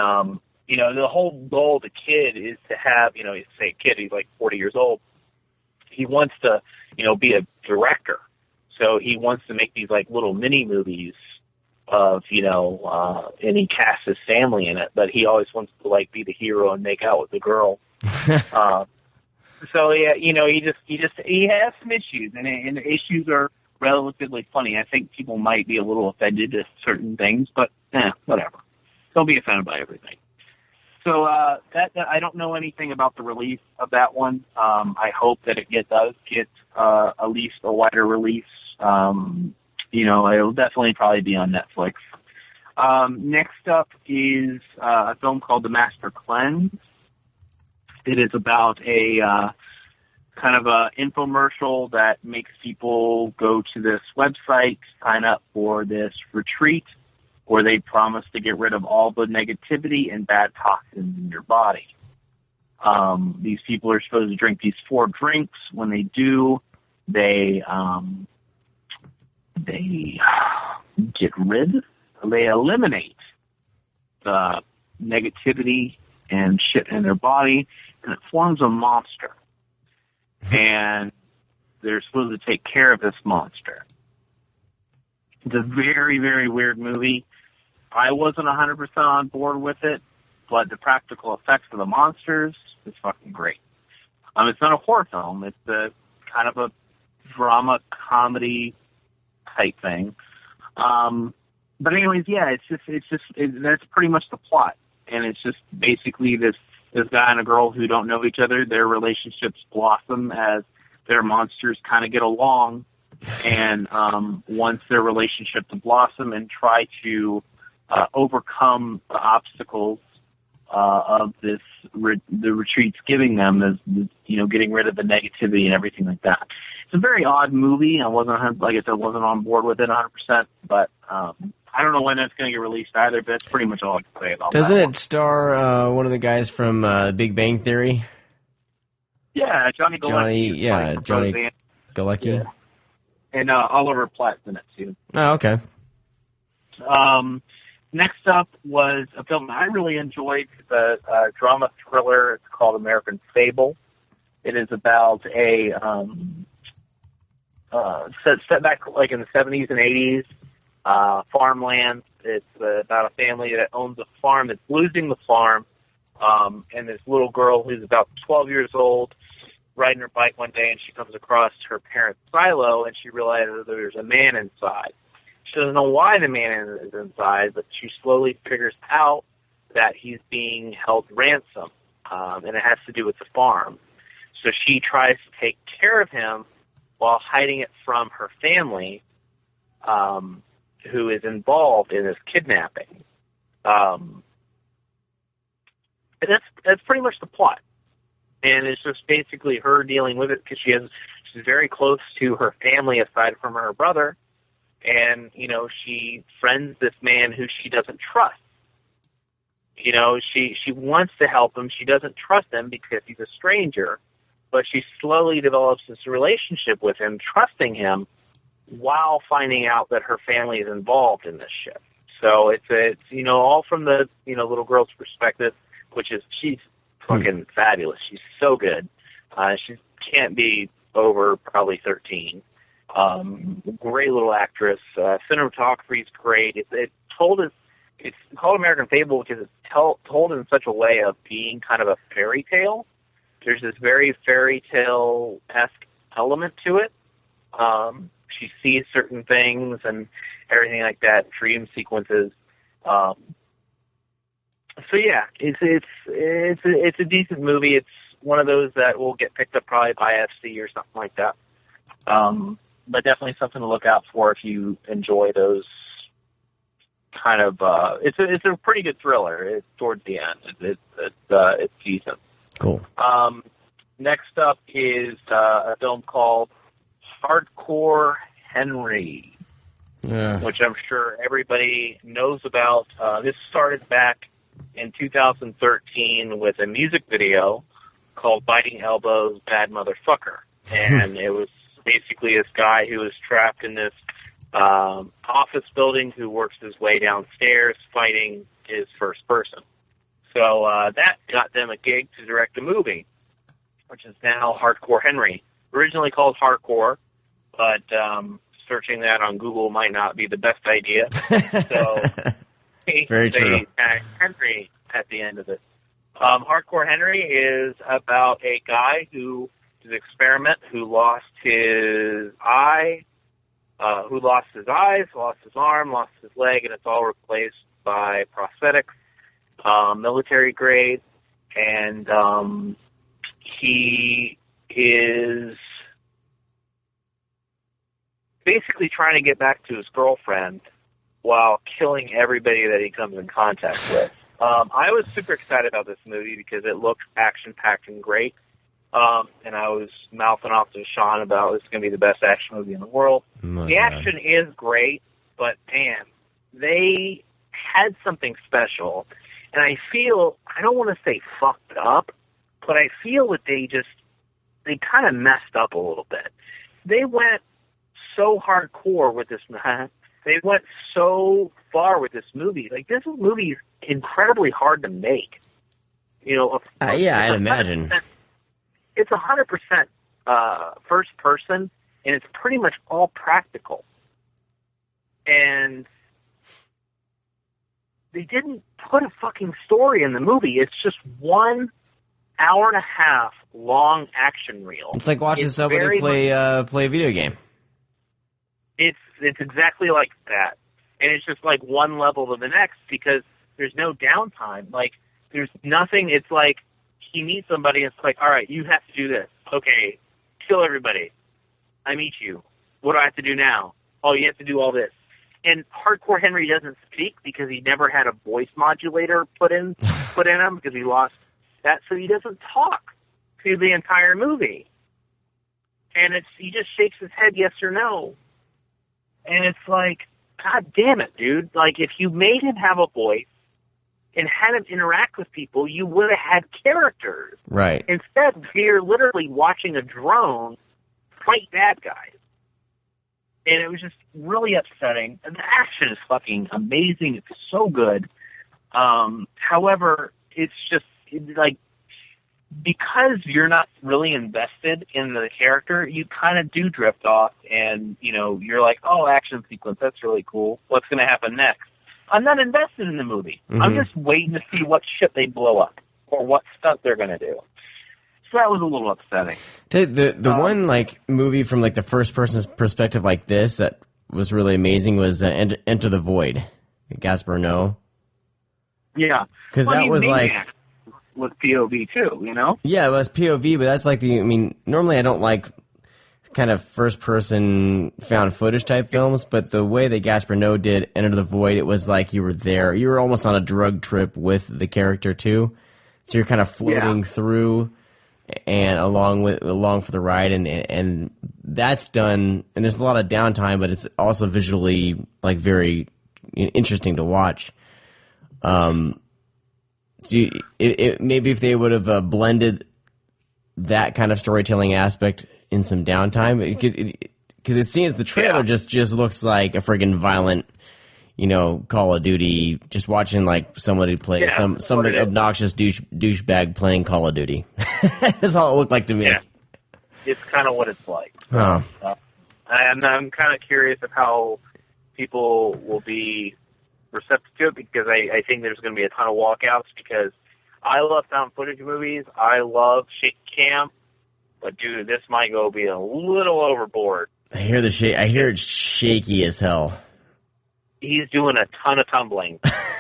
Speaker 6: the whole goal of the kid is to have, say kid, he's like 40 years old. He wants to, be a director. So he wants to make these like little mini movies of, and he casts his family in it, but he always wants to like be the hero and make out with the girl. So yeah, he has some issues, and the issues are relatively funny. I think people might be a little offended at certain things, but whatever. Don't be offended by everything.
Speaker 7: So that I don't know anything about the release of that one. I hope that it does get at least a wider release. It'll definitely probably be on Netflix. Next up is a film called The Master Cleanse. It is about a kind of a infomercial that makes people go to this website, sign up for this retreat, where they promise to get rid of all the negativity and bad toxins in your body. These people are supposed to drink these 4 drinks. When they do, they eliminate the negativity and shit in their body, and it forms a monster. And they're supposed to take care of this monster. It's a very, very weird movie. I wasn't 100% on board with it, but the practical effects of the monsters is fucking great. It's not a horror film. It's a kind of a drama comedy type thing. But anyways, yeah, that's pretty much the plot. And it's just basically this guy and a girl who don't know each other. Their relationships blossom as their monsters kind of get along. And once their relationships blossom and try to overcome the obstacles of the retreat's giving them, as getting rid of the negativity and everything like that. It's a very odd movie. I wasn't on board with it 100%, but I don't know when it's going to get released either. But that's pretty much all I can say about
Speaker 4: Doesn't
Speaker 7: that.
Speaker 4: it star one of the guys from Big Bang Theory?
Speaker 7: Yeah, Johnny Galecki.
Speaker 4: Johnny Galecki.
Speaker 7: Yeah. And Oliver Platt's in it too.
Speaker 4: Oh, okay.
Speaker 7: Next up was a film I really enjoyed, the drama thriller. It's called American Fable. It is about a set back like in the 70s and 80s, farmland. It's about a family that owns a farm that's losing the farm, and this little girl who's about 12 years old riding her bike one day, and she comes across her parents' silo, and she realizes there's a man inside. She doesn't know why the man is inside, but she slowly figures out that he's being held ransom, and it has to do with the farm. So she tries to take care of him while hiding it from her family, who is involved in this kidnapping. And that's pretty much the plot. And it's just basically her dealing with it because she's very close to her family aside from her brother. And, she friends this man who she doesn't trust. She wants to help him. She doesn't trust him because he's a stranger. But she slowly develops this relationship with him, trusting him, while finding out that her family is involved in this shit. So it's all from the, little girl's perspective, which is she's fucking fabulous. She's so good. She can't be over probably 13. Great little actress. Cinematography is great. It's called American Fable because it's told in such a way of being kind of a fairy tale. There's this very fairy tale-esque element to it. She sees certain things and everything like that, dream sequences. So yeah, it's a decent movie. It's one of those that will get picked up probably by FC or something like that. But definitely something to look out for if you enjoy those kind of. It's a pretty good thriller. It's towards the end. It's decent.
Speaker 4: Cool.
Speaker 7: Next up is a film called Hardcore Henry, which I'm sure everybody knows about. This started back in 2013 with a music video called Biting Elbows, Bad Motherfucker. And it was basically this guy who was trapped in this office building who works his way downstairs fighting his first person. So that got them a gig to direct a movie, which is now Hardcore Henry. Originally called Hardcore, but searching that on Google might not be the best idea. So
Speaker 4: Very true.
Speaker 7: They tagged Henry at the end of it. Hardcore Henry is about a guy who is an experiment who lost his eye, lost his eyes, lost his arm, lost his leg, and it's all replaced by prosthetics.
Speaker 6: military grade, and he is basically trying to get back to his girlfriend while killing everybody that he comes in contact with. I was super excited about this movie because it looked action-packed and great. And I was mouthing off to Sean about it's going to be the best action movie in the world. The action is great, but man, they had something special. And I feel, I don't want to say fucked up, but I feel that they kind of messed up a little bit. They went so hardcore with this, they went so far with this movie. Like, this movie is incredibly hard to make. You know,
Speaker 4: yeah, I'd imagine.
Speaker 6: It's 100% first person, and it's pretty much all practical. And they didn't put a fucking story in the movie. It's just 1 hour and a half long action reel.
Speaker 4: It's like watching somebody play a video game.
Speaker 6: It's exactly like that. And it's just like one level to the next because there's no downtime. Like, there's nothing. It's like he meets somebody and it's like, all right, you have to do this. Okay, kill everybody. I meet you. What do I have to do now? Oh, you have to do all this. And Hardcore Henry doesn't speak because he never had a voice modulator put in him because he lost that. So he doesn't talk through the entire movie. And he just shakes his head yes or no. And it's like, God damn it, dude. Like, if you made him have a voice and had him interact with people, you would have had characters.
Speaker 4: Right.
Speaker 6: Instead, you're literally watching a drone fight bad guys. And it was just really upsetting. And the action is fucking amazing. It's so good. However, it's just, like, because you're not really invested in the character, you kind of do drift off and, you know, you're like, oh, action sequence, that's really cool. What's going to happen next? I'm not invested in the movie. Mm-hmm. I'm just waiting to see what shit they blow up or what stuff they're going to do. So that was a little upsetting.
Speaker 4: The one, like, movie from, like, the first person's perspective like this that was really amazing was Enter the Void. Gaspar Noé.
Speaker 6: Yeah.
Speaker 4: Because that was like...
Speaker 6: with POV too, you know?
Speaker 4: Yeah, it was POV, but that's like normally I don't like kind of first-person found footage type films, but the way that Gaspar Noé did Enter the Void, it was like you were there. You were almost on a drug trip with the character too. So you're kind of floating through and along for the ride, and that's done, and there's a lot of downtime, but it's also visually like very interesting to watch. So maybe if they would have blended that kind of storytelling aspect in some downtime, because it seems the trailer just looks like a friggin' violent, you know, Call of Duty. Just watching like somebody play some obnoxious douchebag playing Call of Duty. That's all it looked like to me.
Speaker 6: Yeah. It's kind of what it's like.
Speaker 4: Oh.
Speaker 6: And I'm kind of curious of how people will be receptive to it, because I think there's going to be a ton of walkouts, because I love found footage movies. I love shaky cam, but dude, this might be a little overboard.
Speaker 4: I hear it's shaky as hell.
Speaker 6: He's doing a ton of tumbling.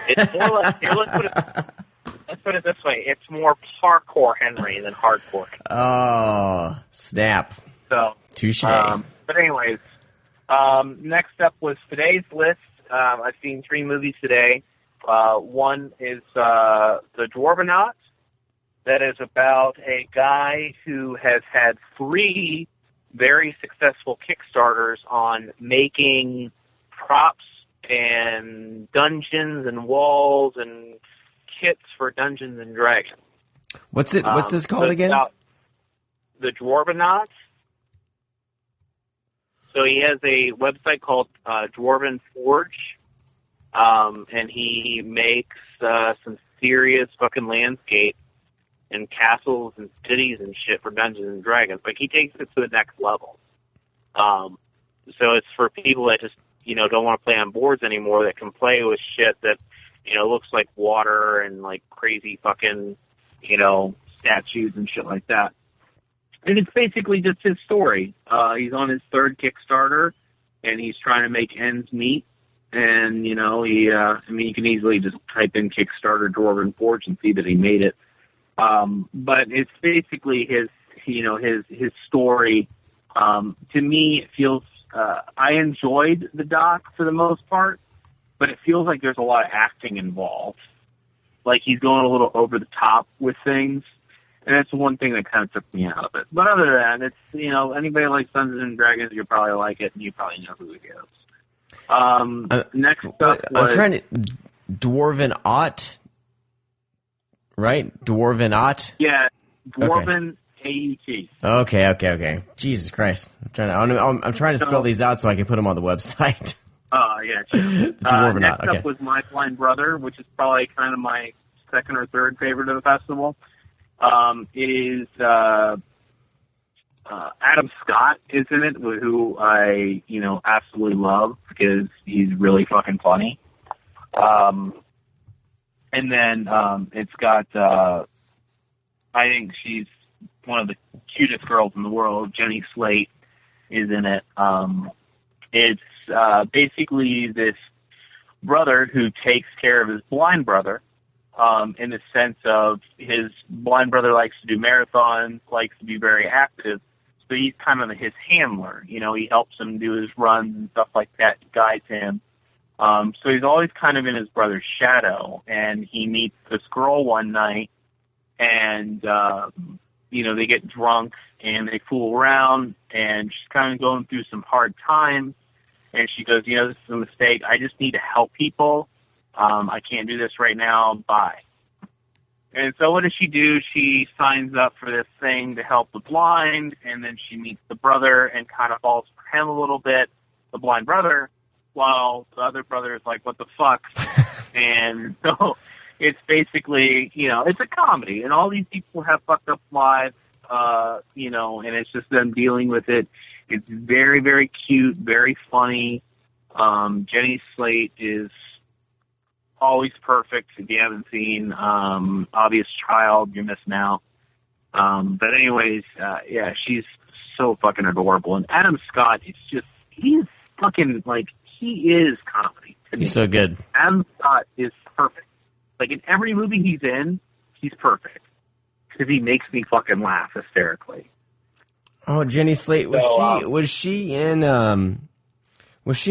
Speaker 6: It's more like let's put it this way: it's more parkour Henry than hardcore Henry.
Speaker 4: Oh, snap!
Speaker 6: So
Speaker 4: touche.
Speaker 6: But anyways, next up was today's list. I've seen 3 movies today. One is The Dwarvenaut. That is about a guy who has had 3 very successful Kickstarters on making props and dungeons and walls and kits for Dungeons and Dragons.
Speaker 4: What's this called again?
Speaker 6: The Dwarvenaut. So he has a website called Dwarven Forge, and he makes some serious fucking landscape and castles and cities and shit for Dungeons and Dragons. Like, he takes it to the next level. So it's for people that just, you know, don't want to play on boards anymore, that can play with shit that, you know, looks like water and like crazy fucking, you know, statues and shit like that. And it's basically just his story. He's on his 3rd Kickstarter, and he's trying to make ends meet.
Speaker 7: And, you know, you can easily just type in Kickstarter Dwarven Forge and see that he made it. But it's basically his story. To me, it feels, I enjoyed the doc for the most part, but it feels like there's a lot of acting involved. Like he's going a little over the top with things. And that's the one thing that kind of took me out of it. But other than that, it's, you know, anybody likes Dungeons and Dragons, you'll probably like it, and you probably know who he is. Next up was...
Speaker 4: I'm trying to... Dwarven Ott? Right? Dwarven Ott?
Speaker 7: Yeah, Dwarven AET.
Speaker 4: Okay. Jesus Christ. I'm trying to spell these out so I can put them on the website.
Speaker 7: Yeah.
Speaker 4: Dwarven
Speaker 7: Next
Speaker 4: Ott, okay.
Speaker 7: up was My Blind Brother, which is probably kind of my second or third favorite of the festival. Is Adam Scott is in it, who I, you know, absolutely love because he's really fucking funny. And then it's got, I think she's one of the cutest girls in the world. Jenny Slate is in it. It's basically this brother who takes care of his blind brother. In the sense of his blind brother likes to do marathons, likes to be very active, so he's kind of his handler. You know, he helps him do his runs and stuff like that, guides him. So he's always kind of in his brother's shadow, and he meets this girl one night, and, you know, they get drunk, and they fool around, and she's kind of going through some hard times, and she goes, you know, this is a mistake. I just need to help people. I can't do this right now. Bye. And so what does she do? She signs up for this thing to help the blind, and then she meets the brother and kind of falls for him a little bit, the blind brother, while the other brother is like, what the fuck? And so it's basically, you know, it's a comedy, and all these people have fucked up lives, you know, and it's just them dealing with it. It's very, very cute, very funny. Jenny Slate is always perfect. If you haven't seen Obvious Child, you're missing out. But anyways, yeah, she's so fucking adorable. And Adam Scott is just, he's fucking, like, he is comedy to me.
Speaker 4: He's so good.
Speaker 7: Adam Scott is perfect. Like, in every movie he's in, he's perfect. Because he makes me fucking laugh hysterically.
Speaker 4: Oh, Jenny Slate, was she in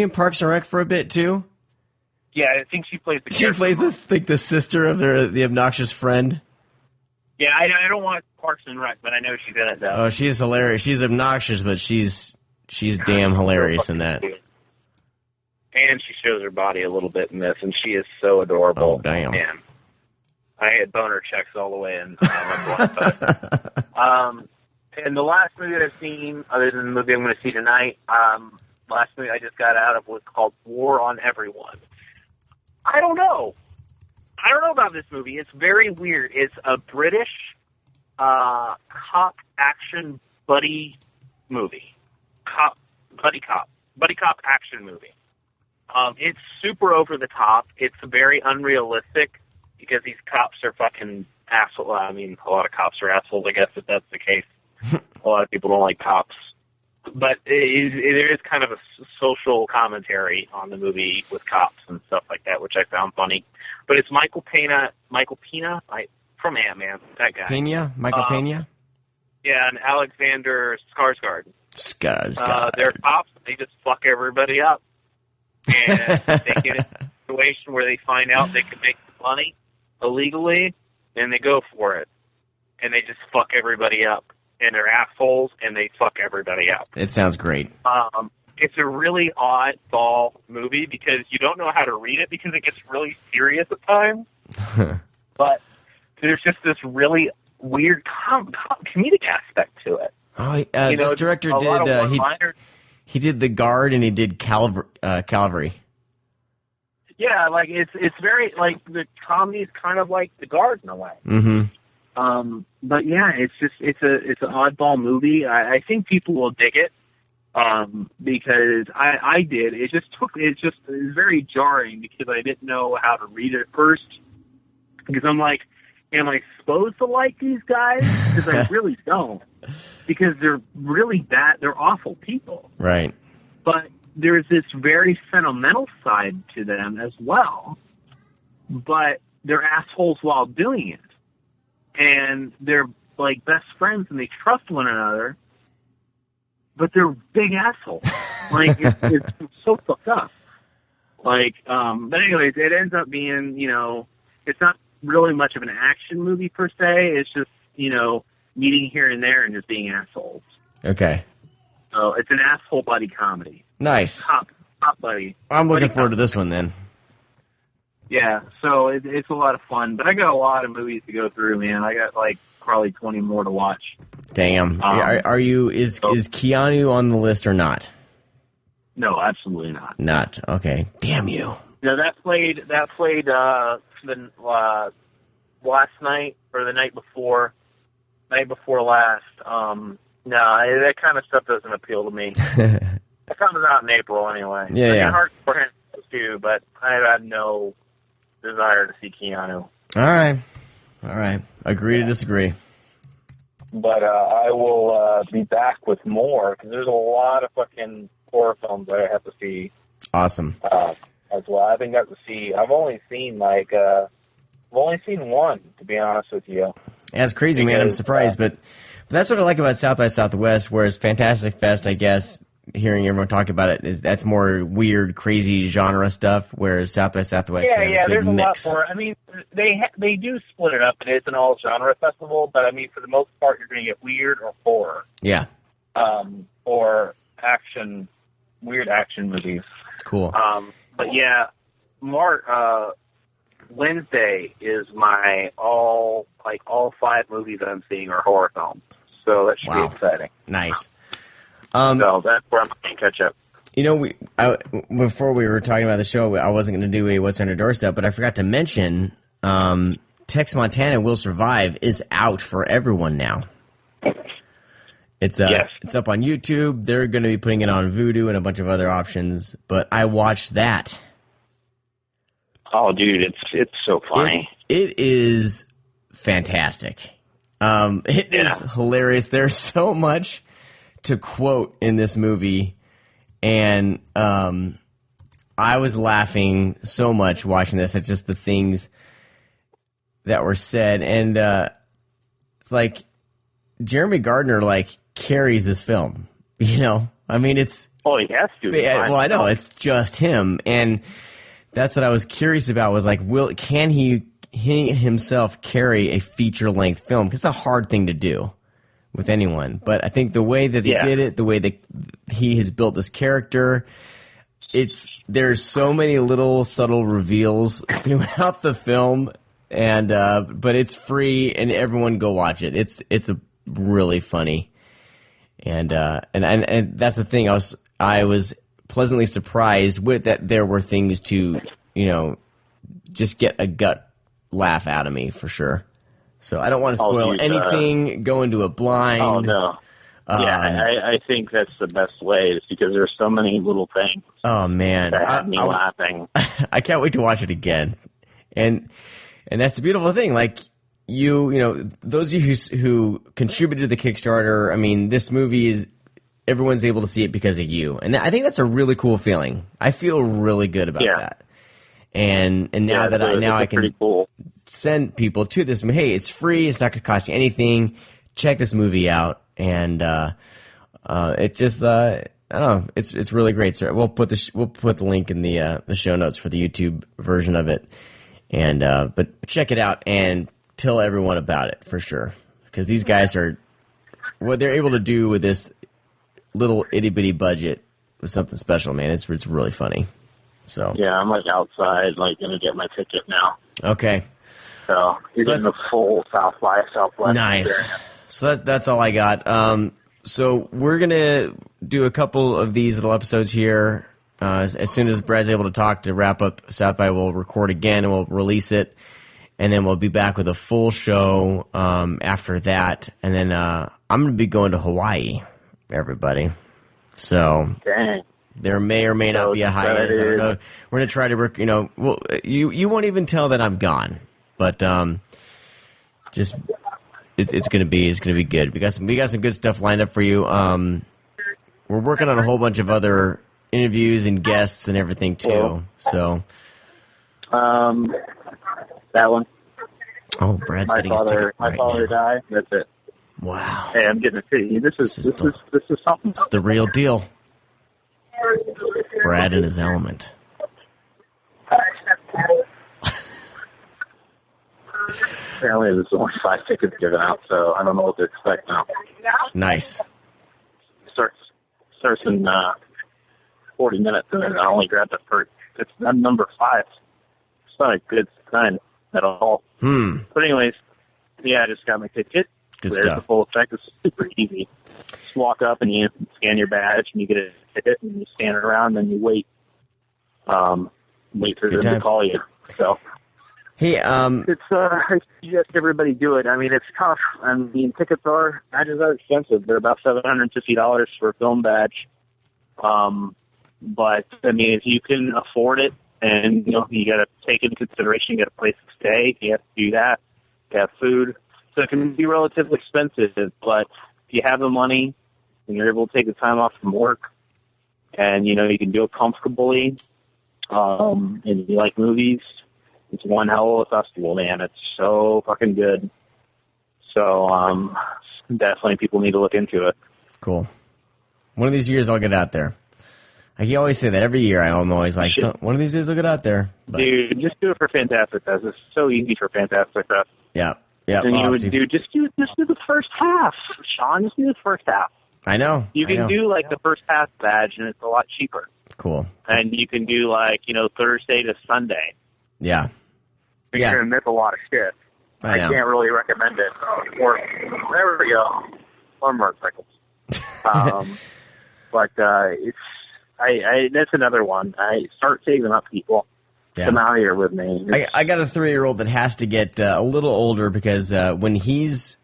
Speaker 4: Parks and Rec for a bit too?
Speaker 7: Yeah, I think she plays the
Speaker 4: She plays this, like, the sister of the obnoxious friend.
Speaker 7: Yeah, I don't want Parks and Rec, but I know she's in it, though.
Speaker 4: Oh, she's hilarious. She's obnoxious, but she's damn hilarious in that.
Speaker 6: And she shows her body a little bit in this, and she is so adorable.
Speaker 4: Oh, damn.
Speaker 6: Man. I had boner checks all the way in my blood. And the last movie that I've seen, other than the movie I'm going to see tonight, last movie I just got out of was called War on Everyone. I don't know about this movie. It's very weird. It's a British cop action buddy movie. Buddy cop action movie. It's super over the top. It's very unrealistic because these cops are fucking assholes. I mean, a lot of cops are assholes, I guess, if that's the case. A lot of people don't like cops. But there is kind of a social commentary on the movie with cops and stuff like that, which I found funny. But it's Michael Pena from Ant-Man, that guy.
Speaker 4: Michael Pena?
Speaker 6: Yeah, and Alexander Skarsgård.
Speaker 4: Skarsgård.
Speaker 6: They're cops. They just fuck everybody up. And they get in a situation where they find out they can make money illegally, and they go for it. And they just fuck everybody up. And they're assholes, and they fuck everybody up.
Speaker 4: It sounds great.
Speaker 6: It's a really oddball movie because you don't know how to read it because it gets really serious at times. But there's just this really weird comedic aspect to it.
Speaker 4: Oh, this director did. He did The Guard, and he did Calvary.
Speaker 6: Yeah, like it's very like the comedy is kind of like The Guard in a way.
Speaker 4: Mm-hmm.
Speaker 6: But yeah, it's an oddball movie. I think people will dig it. Because I did. It was very jarring because I didn't know how to read it at first. Because I'm like, am I supposed to like these guys? Because I really don't. Because they're really bad. They're awful people.
Speaker 4: Right.
Speaker 6: But
Speaker 7: there's this very sentimental side to them as well, but they're assholes while doing it. And they're like best friends and they trust one another, but they're big assholes. Like, it's so fucked up. Like, but anyways, it ends up being, it's not really much of an action movie per se. It's just, meeting here and there and just being assholes.
Speaker 4: Okay.
Speaker 7: So it's an asshole buddy comedy.
Speaker 4: Nice.
Speaker 7: Top buddy.
Speaker 4: I'm looking
Speaker 7: buddy
Speaker 4: forward to
Speaker 7: comedy.
Speaker 4: this one then.
Speaker 7: Yeah, so it's a lot of fun. But I got a lot of movies to go through, man. I got like probably 20 more to watch.
Speaker 4: Damn. Are you? Is Keanu on the list or not?
Speaker 7: No, absolutely not.
Speaker 4: Not. Okay. Damn you.
Speaker 6: No, that played the last night or the night before last. No, that kind of stuff doesn't appeal to me. It comes out in April anyway.
Speaker 4: Yeah.
Speaker 6: Hard for him too, but I had no desire to see Keanu.
Speaker 4: All right. Agree to disagree.
Speaker 6: But I will be back with more because there's a lot of fucking horror films that I have to see.
Speaker 4: Awesome.
Speaker 6: As well, I haven't got to see. I've only seen one, to be honest with you.
Speaker 4: Yeah, it's crazy, man. I'm surprised, but that's what I like about South by Southwest. Whereas Fantastic Fest, I guess, hearing everyone talk about it, that's more weird, crazy genre stuff. Whereas South by Southwest,
Speaker 6: there's
Speaker 4: mix.
Speaker 6: a lot more. I mean, they do split it up, and it's an all genre festival. But I mean, for the most part, you're going to get weird or horror.
Speaker 4: Yeah.
Speaker 6: Or action, weird action movies.
Speaker 4: Cool.
Speaker 6: But yeah, Wednesday is my all 5 movies that I'm seeing are horror films. So that should be exciting.
Speaker 4: Nice.
Speaker 6: So that's where I'm going to catch up.
Speaker 4: Before we were talking about the show, I wasn't going to do a What's on Your Doorstep, but I forgot to mention Tex Montana Will Survive is out for everyone now. It's up on YouTube. They're going to be putting it on Vudu and a bunch of other options, but I watched that.
Speaker 6: Oh, dude, it's so funny.
Speaker 4: It is fantastic. It is hilarious. There's so much to quote in this movie, and I was laughing so much watching this at just the things that were said, and it's like Jeremy Gardner carries this film. I mean, it's
Speaker 6: he has to.
Speaker 4: well, I know it's just him, and that's what I was curious about. Was can he himself carry a feature length film? Because it's a hard thing to do with anyone. But I think the way that he did it, the way that he has built this character, there's so many little subtle reveals throughout the film, and but it's free and everyone go watch it. It's a really funny, and that's the thing. I was pleasantly surprised with that there were things to just get a gut laugh out of me for sure. So I don't want to spoil anything. Go into a blind.
Speaker 6: Oh no. I think that's the best way, is because there's so many little things.
Speaker 4: Oh man,
Speaker 6: that had me laughing.
Speaker 4: I can't wait to watch it again, and that's the beautiful thing. Those of you who contributed to the Kickstarter. I mean, this movie is. Everyone's able to see it because of you, and I think that's a really cool feeling. I feel really good about that, and now that I can send people to this. Hey, it's free. It's not going to cost you anything. Check this movie out, and it just I don't know. It's really great. So we'll put the link in the show notes for the YouTube version of it, and but check it out and tell everyone about it for sure, because these guys are what they're able to do with this little itty bitty budget with something special, man. It's really funny. So
Speaker 6: yeah, I'm outside, gonna get my ticket now.
Speaker 4: Okay.
Speaker 6: So you're getting the full South by Southwest.
Speaker 4: Nice.
Speaker 6: Experience.
Speaker 4: So that's all I got. So we're gonna do a couple of these little episodes here. As soon as Brad's able to talk to wrap up South by, we'll record again and we'll release it, and then we'll be back with a full show after that. And then I'm gonna be going to Hawaii. Everybody. So
Speaker 6: dang.
Speaker 4: There may or may not be a hiatus. I don't know. We're gonna try to work. You won't even tell that I'm gone, but just it's gonna be good. We got some good stuff lined up for you. We're working on a whole bunch of other interviews and guests and everything too.
Speaker 8: Well,
Speaker 4: So,
Speaker 8: that one.
Speaker 4: oh, Brad's
Speaker 8: My
Speaker 4: getting his ticket
Speaker 8: my
Speaker 4: right
Speaker 8: father
Speaker 4: now.
Speaker 8: died. That's it.
Speaker 4: Wow,
Speaker 8: Hey, I'm getting a titty. This is something.
Speaker 4: it's the real deal. Brad in his element.
Speaker 8: Apparently, there's only 5 tickets given out, so I don't know what to expect now.
Speaker 4: Nice.
Speaker 8: Starts in 40 minutes, and then I only grabbed the first. It's number 5. It's not a good sign at all. But anyways, yeah, I just got my ticket.
Speaker 4: Good
Speaker 8: There's
Speaker 4: stuff.
Speaker 8: the full effect. It's super easy. Just walk up and you scan your badge, and you get a ticket, and you stand around, and you wait. Wait for
Speaker 4: Good
Speaker 8: them to
Speaker 4: times.
Speaker 8: call you. So.
Speaker 4: Hey,
Speaker 8: It's I suggest everybody do it. I mean, it's tough. I mean, badges are expensive. They're about $750 for a film badge. But I mean, if you can afford it, and you got to take into consideration, you got a place to stay, you have to do that. You have food, so it can be relatively expensive. But if you have the money and you're able to take the time off from work, and you can do it comfortably, and you like movies. It's one hell of a festival, man. It's so fucking good. So, definitely people need to look into it.
Speaker 4: cool. One of these years I'll get out there. I always say that every year. I'm always like, so, one of these days I'll get out there. But,
Speaker 8: Dude, just do it for Fantastic Fest. It's so easy for Fantastic Fest.
Speaker 4: yeah.
Speaker 8: And you
Speaker 4: I'll
Speaker 8: would
Speaker 4: have to.
Speaker 8: just do the first half, Sean. Just do the first half.
Speaker 4: I know.
Speaker 8: You
Speaker 4: I
Speaker 8: can
Speaker 4: know.
Speaker 8: do like the first half badge, and it's a lot cheaper.
Speaker 4: Cool.
Speaker 8: And you can do like Thursday to Sunday.
Speaker 4: Yeah.
Speaker 8: You're
Speaker 4: Yeah.
Speaker 8: gonna miss a lot of shit.
Speaker 4: I know.
Speaker 8: can't really recommend it. Or there we go. Or motorcycles. But it's that's another one. I start saving up people.
Speaker 4: Yeah.
Speaker 8: Come out here with me.
Speaker 4: I got a 3-year-old that has to get a little older because when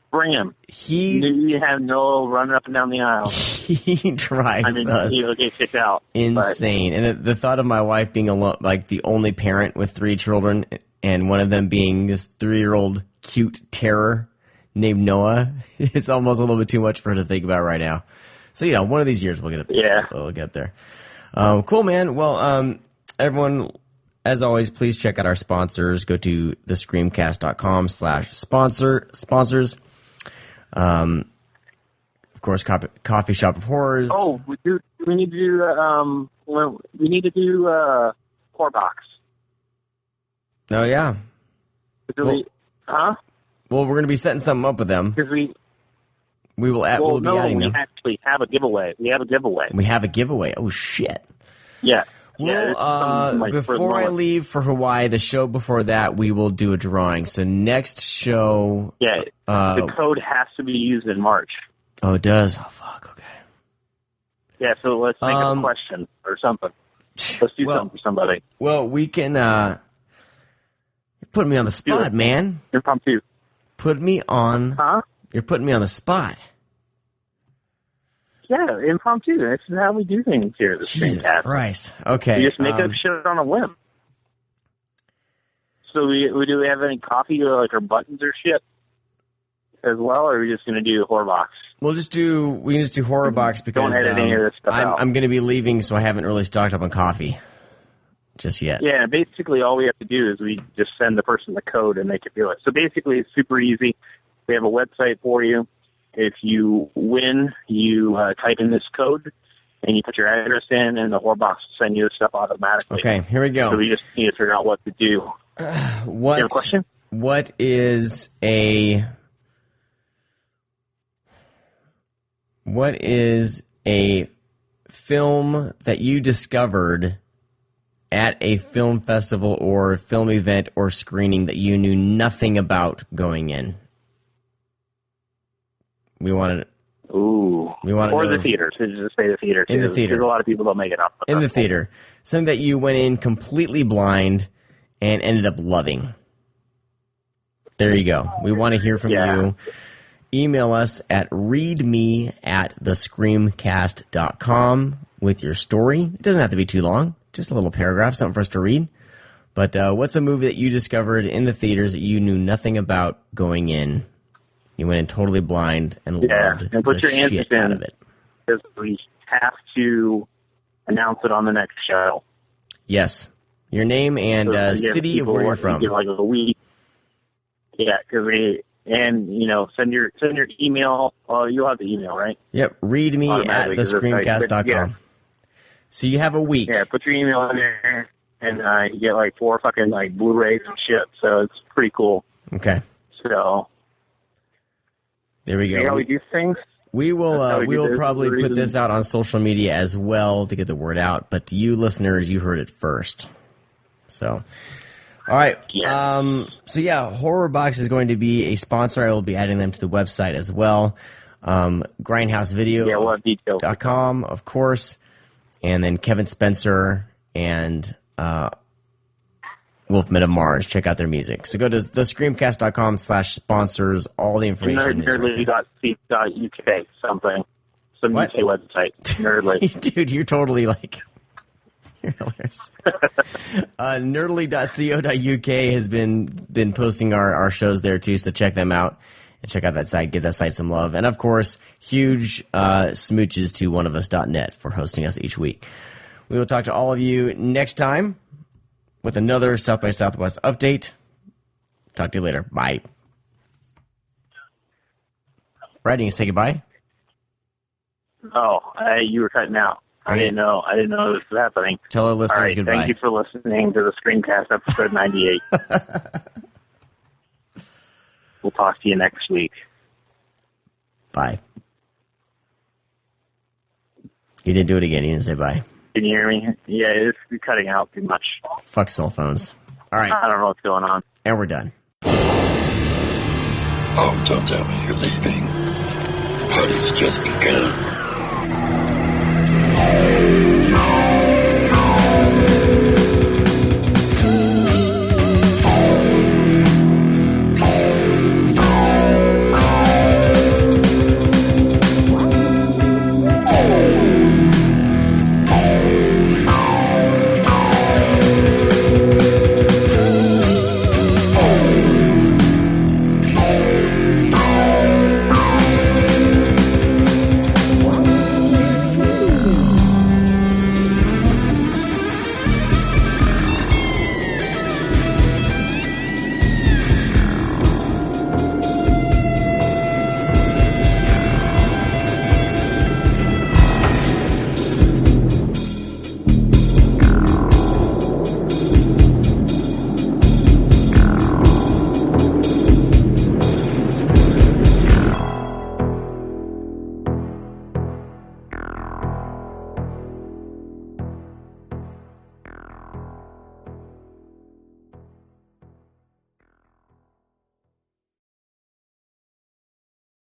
Speaker 8: Bring him. You have no running up and down the aisle.
Speaker 4: he drives
Speaker 8: I mean,
Speaker 4: us
Speaker 8: he'll get kicked out.
Speaker 4: insane. And the thought of my wife being like the only parent with 3 children, and one of them being this 3-year-old cute terror named Noah, it's almost a little bit too much for her to think about right now. So one of these years we'll get there. Cool, man. Well, everyone, as always, please check out our sponsors. Go to thescreamcast.com/sponsors. Of course, Coffee Shop of Horrors.
Speaker 8: Oh, we need to do Core Box.
Speaker 4: Oh, yeah.
Speaker 8: Well,
Speaker 4: Well, we're going to be setting something up with them.
Speaker 8: Because
Speaker 4: we'll be adding them.
Speaker 8: We actually have a giveaway. We have a giveaway.
Speaker 4: We have a giveaway. Oh, shit.
Speaker 8: Yeah.
Speaker 4: Well, before I leave for Hawaii, the show before that, we will do a drawing. So next show...
Speaker 8: Yeah, the code has to be used in March.
Speaker 4: Oh, it does? Oh, fuck, okay.
Speaker 8: Yeah, so let's make a question or something. Let's do something for somebody.
Speaker 4: Well, we can... you're putting me on the spot, man.
Speaker 8: Impromptu.
Speaker 4: Put me on...
Speaker 8: Huh?
Speaker 4: You're putting me on the spot.
Speaker 8: Yeah, impromptu. This is how we do things here at the
Speaker 4: Jesus
Speaker 8: ScreamCast.
Speaker 4: Christ. Okay.
Speaker 8: We just make up shit on a whim. So do we have any coffee or like our buttons or shit as well, or are we just going to do horror box?
Speaker 4: We can just do horror box because
Speaker 8: Don't edit any of this stuff out.
Speaker 4: I'm going to be leaving, so I haven't really stocked up on coffee just yet.
Speaker 8: Yeah, basically all we have to do is we just send the person the code and they can do it. So basically it's super easy. We have a website for you. If you win, you type in this code and you put your address in, and the horror box will send you the stuff automatically.
Speaker 4: Okay, here we go.
Speaker 8: So we just need to figure out what to do. You have a question?
Speaker 4: What is a film that you discovered at a film festival or film event or screening that you knew nothing about going in? We want to
Speaker 8: Or the theater. To just say the theater, too.
Speaker 4: In the theater.
Speaker 8: Because a lot of people don't make it up.
Speaker 4: In the theater. Something that you went in completely blind and ended up loving. There you go. We want to hear from you. Email us at readme@thescreamcast.com with your story. It doesn't have to be too long. Just a little paragraph, something for us to read. But what's a movie that you discovered in the theaters that you knew nothing about going in? You went in totally blind and loved
Speaker 8: and put
Speaker 4: the
Speaker 8: your answers
Speaker 4: shit out
Speaker 8: in,
Speaker 4: of it.
Speaker 8: because we have to announce it on the next show.
Speaker 4: Yes. Your name and
Speaker 8: So
Speaker 4: city of where you're from.
Speaker 8: Give like a week. Yeah, send your email. You'll have the email, right?
Speaker 4: Yep. Read me at thescreamcast.com.
Speaker 8: Yeah.
Speaker 4: So you have a week.
Speaker 8: Yeah, put your email in there, and you get like 4 fucking like Blu-rays and shit. So it's pretty cool.
Speaker 4: Okay.
Speaker 8: So
Speaker 4: there we go.
Speaker 8: See how we do things.
Speaker 4: We will probably put this out on social media as well to get the word out. But you listeners, you heard it first. So, all right.
Speaker 8: Yeah.
Speaker 4: Horror Box is going to be a sponsor. I will be adding them to the website as well. GrindhouseVideo.com, of course. And then Kevin Spencer and Wolfman of Mars. Check out their music. So go to thescreamcast.com/sponsors. All the information.
Speaker 8: Nerdly.co.uk, something. Some
Speaker 4: What?
Speaker 8: UK website. Nerdly.
Speaker 4: Dude, you're totally like... You're hilarious. Nerdly.co.uk has been posting our shows there too, so check them out and check out that site. Give that site some love. And of course, huge smooches to oneofus.net for hosting us each week. We will talk to all of you next time with another South by Southwest update. Talk to you later. Bye. Brad, you say goodbye?
Speaker 8: Oh, you were cutting out. I didn't know this was happening.
Speaker 4: Tell our listeners
Speaker 8: All right,
Speaker 4: goodbye.
Speaker 8: Thank you for listening to the ScreamCast episode 98. We'll talk to you next week.
Speaker 4: Bye. You didn't do it again. You didn't say bye.
Speaker 8: Can you hear me? Yeah, it's cutting out too much.
Speaker 4: Fuck cell phones. All right.
Speaker 8: I don't know what's going on.
Speaker 4: And we're done.
Speaker 9: Oh, don't tell me you're leaving. The party's just begun.